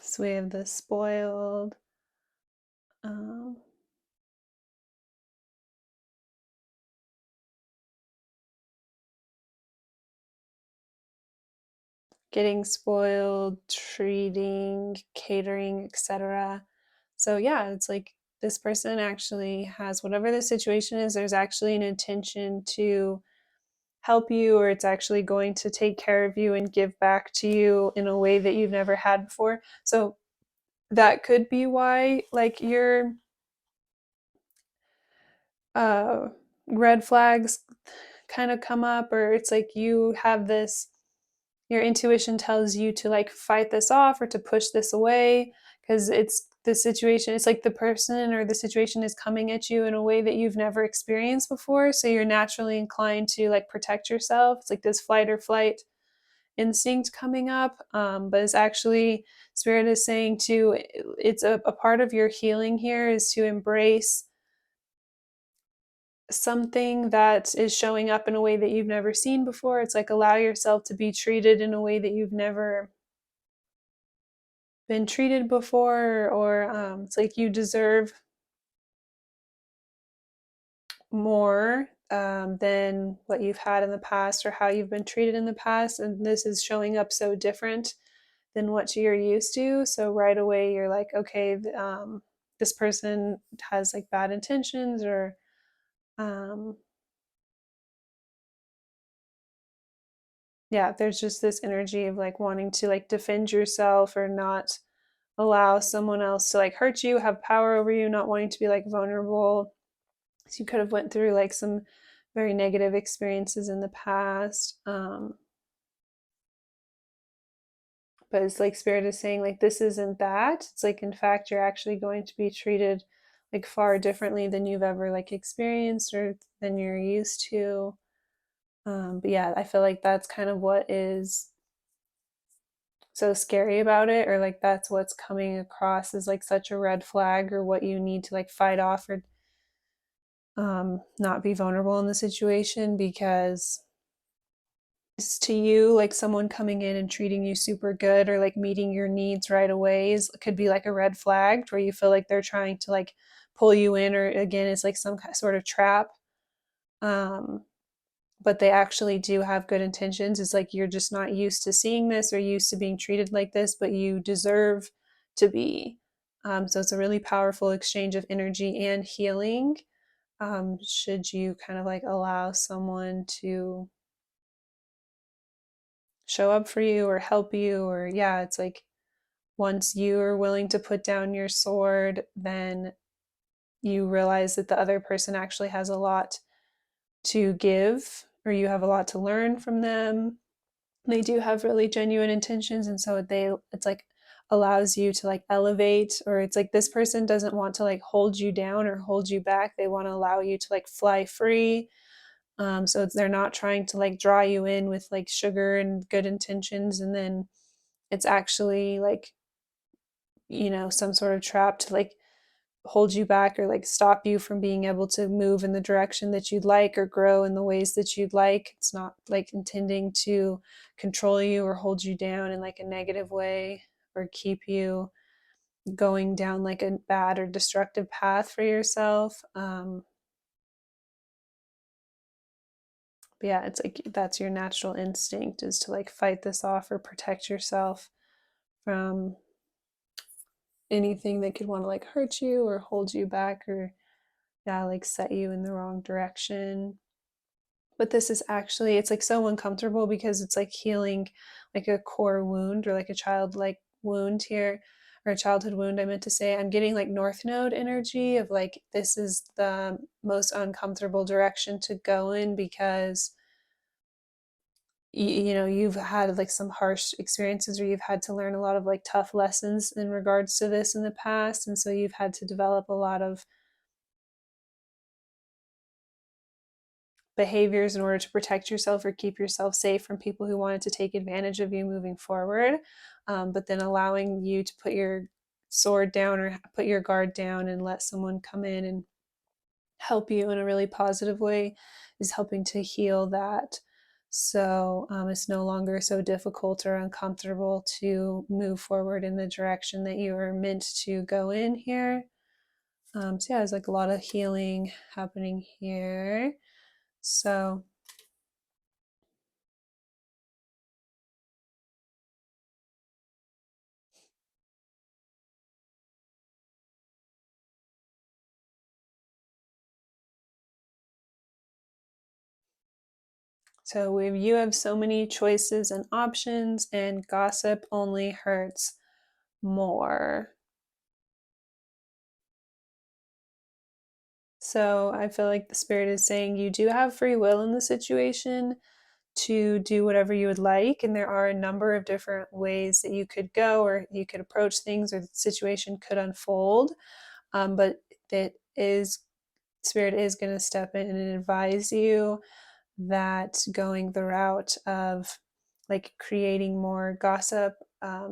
Speaker 1: so we have the spoiled. Um, Getting spoiled, treating, catering, etc. So yeah, it's like this person actually has whatever the situation is, there's actually an intention to help you, or it's actually going to take care of you and give back to you in a way that you've never had before. So that could be why like your uh red flags kind of come up, or it's like you have this, your intuition tells you to like fight this off or to push this away because it's the situation, it's like the person or the situation is coming at you in a way that you've never experienced before, so you're naturally inclined to like protect yourself. It's like this flight or flight instinct coming up, but it's actually, spirit is saying to, it's a part of your healing here is to embrace something that is showing up in a way that you've never seen before. It's like allow yourself to be treated in a way that you've never been treated before, or it's like you deserve more than what you've had in the past or how you've been treated in the past, and this is showing up so different than what you're used to. So right away you're like, okay, this person has like bad intentions, or um, yeah, there's just this energy of like wanting to like defend yourself or not allow someone else to like hurt you, have power over you, not wanting to be like vulnerable. So you could have went through like some very negative experiences in the past. But it's like spirit is saying like this isn't that. It's like in fact you're actually going to be treated like far differently than you've ever like experienced or than you're used to. But yeah, I feel like that's kind of what is so scary about it, or like that's what's coming across as like such a red flag, or what you need to like fight off, or not be vulnerable in the situation, because to you like someone coming in and treating you super good or like meeting your needs right away could be like a red flag where you feel like they're trying to like pull you in, or again it's like some sort of trap. um but they actually do have good intentions. It's like you're just not used to seeing this or used to being treated like this, but you deserve to be. So it's a really powerful exchange of energy and healing, should you kind of like allow someone to show up for you or help you. Or yeah, it's like once you are willing to put down your sword, then you realize that the other person actually has a lot to give, or you have a lot to learn from them. They do have really genuine intentions, and so it's like allows you to like elevate, or it's like this person doesn't want to like hold you down or hold you back. They want to allow you to like fly free. So they're not trying to like draw you in with like sugar and good intentions, and then it's actually like, some sort of trap to like hold you back or like stop you from being able to move in the direction that you'd like or grow in the ways that you'd like. It's not like intending to control you or hold you down in like a negative way, or keep you going down like a bad or destructive path for yourself. But yeah, it's like that's your natural instinct, is to like fight this off or protect yourself from anything that could want to like hurt you or hold you back, or yeah, like set you in the wrong direction. But this is actually, it's like so uncomfortable because it's like healing like a core wound, or like a child like wound here, or a childhood wound. I meant to say, I'm getting like north node energy of like this is the most uncomfortable direction to go in, because you've had like some harsh experiences, or you've had to learn a lot of like tough lessons in regards to this in the past, and so you've had to develop a lot of behaviors in order to protect yourself or keep yourself safe from people who wanted to take advantage of you moving forward. But then allowing you to put your sword down or put your guard down and let someone come in and help you in a really positive way is helping to heal that. So it's no longer so difficult or uncomfortable to move forward in the direction that you are meant to go in here. So yeah, there's like a lot of healing happening here. So you have so many choices and options, and gossip only hurts more. So I feel like the spirit is saying you do have free will in the situation to do whatever you would like, and there are a number of different ways that you could go or you could approach things or the situation could unfold. But that is spirit is going to step in and advise you that going the route of like creating more gossip,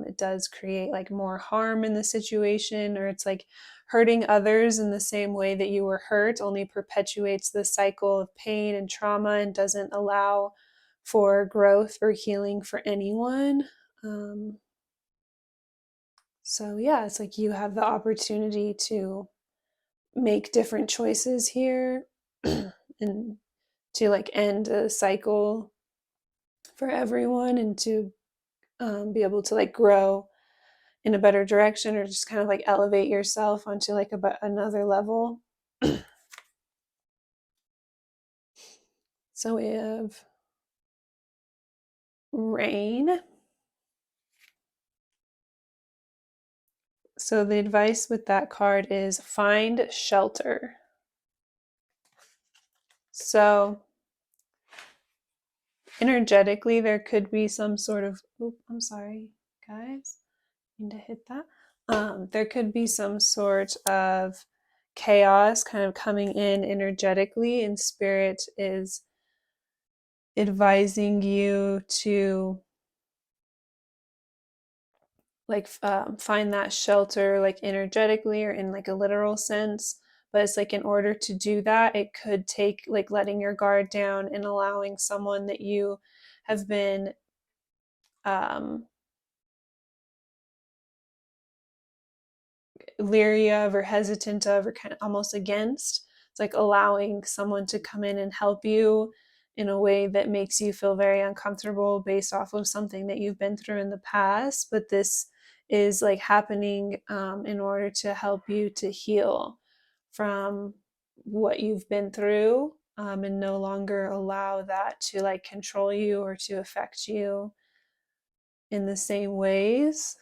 Speaker 1: it does create like more harm in the situation, or it's like hurting others in the same way that you were hurt, only perpetuates the cycle of pain and trauma and doesn't allow for growth or healing for anyone. Um, so, yeah, it's like you have the opportunity to make different choices here and to like end a cycle for everyone and to be able to like grow in a better direction or just kind of like elevate yourself onto like another level. So we have rain. So the advice with that card is find shelter. So energetically, there could be some sort of, I'm sorry, guys, I need to hit that. There could be some sort of chaos kind of coming in energetically, and spirit is advising you to like find that shelter like energetically or in like a literal sense, but it's like in order to do that it could take like letting your guard down and allowing someone that you have been um, leery of or hesitant of or kind of almost against. It's like allowing someone to come in and help you in a way that makes you feel very uncomfortable based off of something that you've been through in the past. But this is like happening in order to help you to heal from what you've been through, and no longer allow that to like control you or to affect you in the same ways.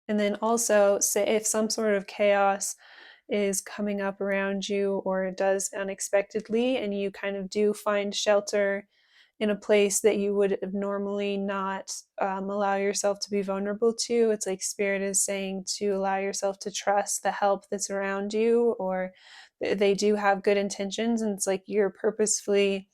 Speaker 1: And then also, say if some sort of chaos is coming up around you or it does unexpectedly, and you kind of do find shelter in a place that you would normally not allow yourself to be vulnerable to, it's like spirit is saying to allow yourself to trust the help that's around you, or they do have good intentions, and it's like you're purposefully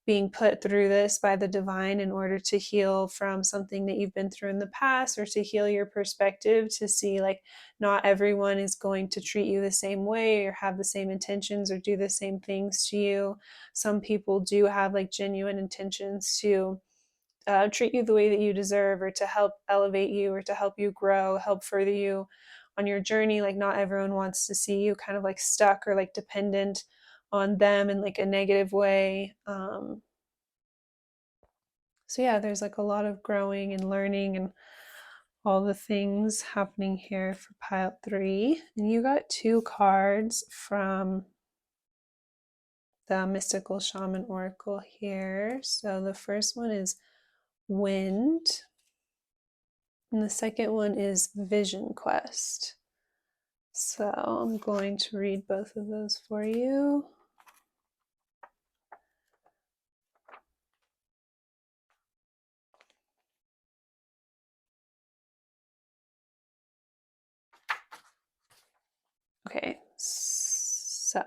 Speaker 1: being put through this by the divine in order to heal from something that you've been through in the past, or to heal your perspective to see like not everyone is going to treat you the same way or have the same intentions or do the same things to you. Some people do have like genuine intentions to treat you the way that you deserve or to help elevate you or to help you grow, help further you on your journey. Like not everyone wants to see you kind of like stuck or like dependent on them in like a negative way. So yeah, there's like a lot of growing and learning and all the things happening here for pile 3. And you got 2 cards from the Mystical Shaman Oracle here. So the first one is Wind, and the second one is Vision Quest. So I'm going to read both of those for you. Okay, so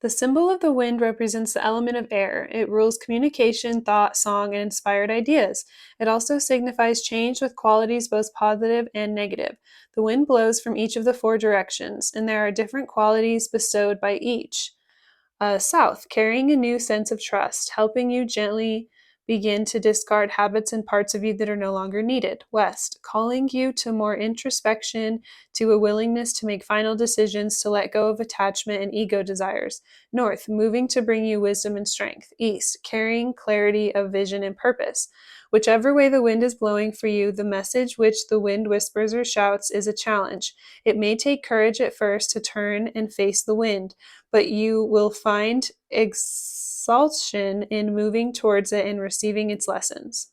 Speaker 1: the symbol of the wind represents the element of air. It rules communication, thought, song, and inspired ideas. It also signifies change with qualities both positive and negative. The wind blows from each of the four directions, and there are different qualities bestowed by each. South, carrying a new sense of trust, helping you gently begin to discard habits and parts of you that are no longer needed. West, calling you to more introspection, to a willingness to make final decisions, to let go of attachment and ego desires. North, moving to bring you wisdom and strength. East, carrying clarity of vision and purpose. Whichever way the wind is blowing for you, the message which the wind whispers or shouts is a challenge. It may take courage at first to turn and face the wind, but you will find exaltation in moving towards it and receiving its lessons.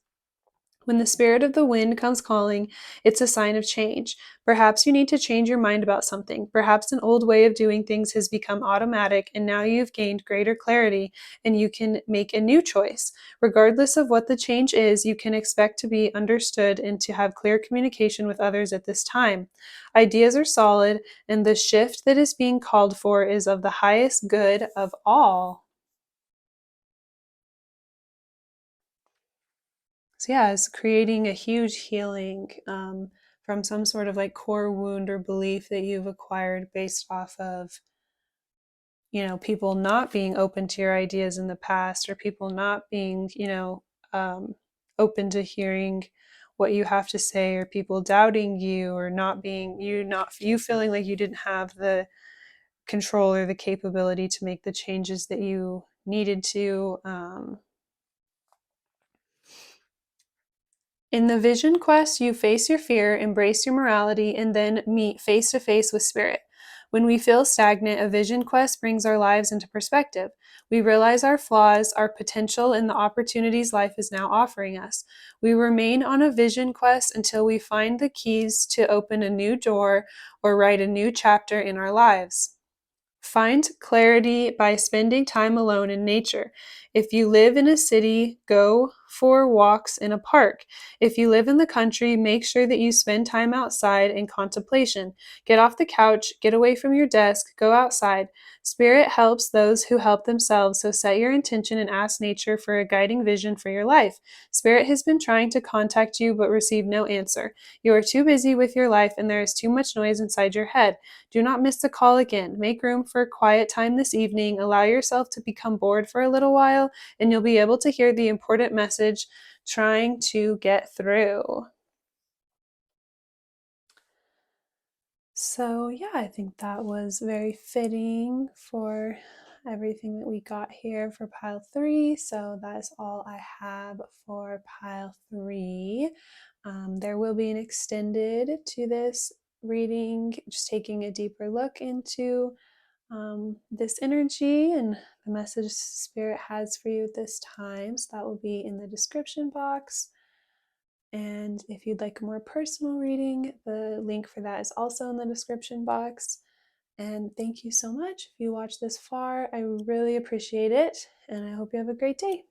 Speaker 1: When the spirit of the wind comes calling, it's a sign of change. Perhaps you need to change your mind about something. Perhaps an old way of doing things has become automatic, and now you've gained greater clarity and you can make a new choice. Regardless of what the change is, you can expect to be understood and to have clear communication with others at this time. Ideas are solid, and the shift that is being called for is of the highest good of all. So yeah, it's creating a huge healing from some sort of like core wound or belief that you've acquired based off of, people not being open to your ideas in the past, or people not being, open to hearing what you have to say, or people doubting you, or not you feeling like you didn't have the control or the capability to make the changes that you needed to. In the vision quest, you face your fear, embrace your morality, and then meet face to face with spirit. When we feel stagnant, a vision quest brings our lives into perspective. We realize our flaws, our potential, and the opportunities life is now offering us. We remain on a vision quest until we find the keys to open a new door or write a new chapter in our lives. Find clarity by spending time alone in nature. If you live in a city, go for walks in a park. If you live in the country, make sure that you spend time outside in contemplation. Get off the couch, get away from your desk, go outside. Spirit helps those who help themselves, so set your intention and ask nature for a guiding vision for your life. Spirit has been trying to contact you but received no answer. You are too busy with your life and there is too much noise inside your head. Do not miss the call again. Make room for quiet time this evening. Allow yourself to become bored for a little while, and you'll be able to hear the important message trying to get through. So, yeah, I think that was very fitting for everything that we got here for pile three. So, that is all I have for pile three. There will be an extended to this reading, just taking a deeper look into this energy and the message Spirit has for you at this time. So, that will be in the description box. And if you'd like a more personal reading, the link for that is also in the description box. And thank you so much if you watched this far. I really appreciate it, and I hope you have a great day.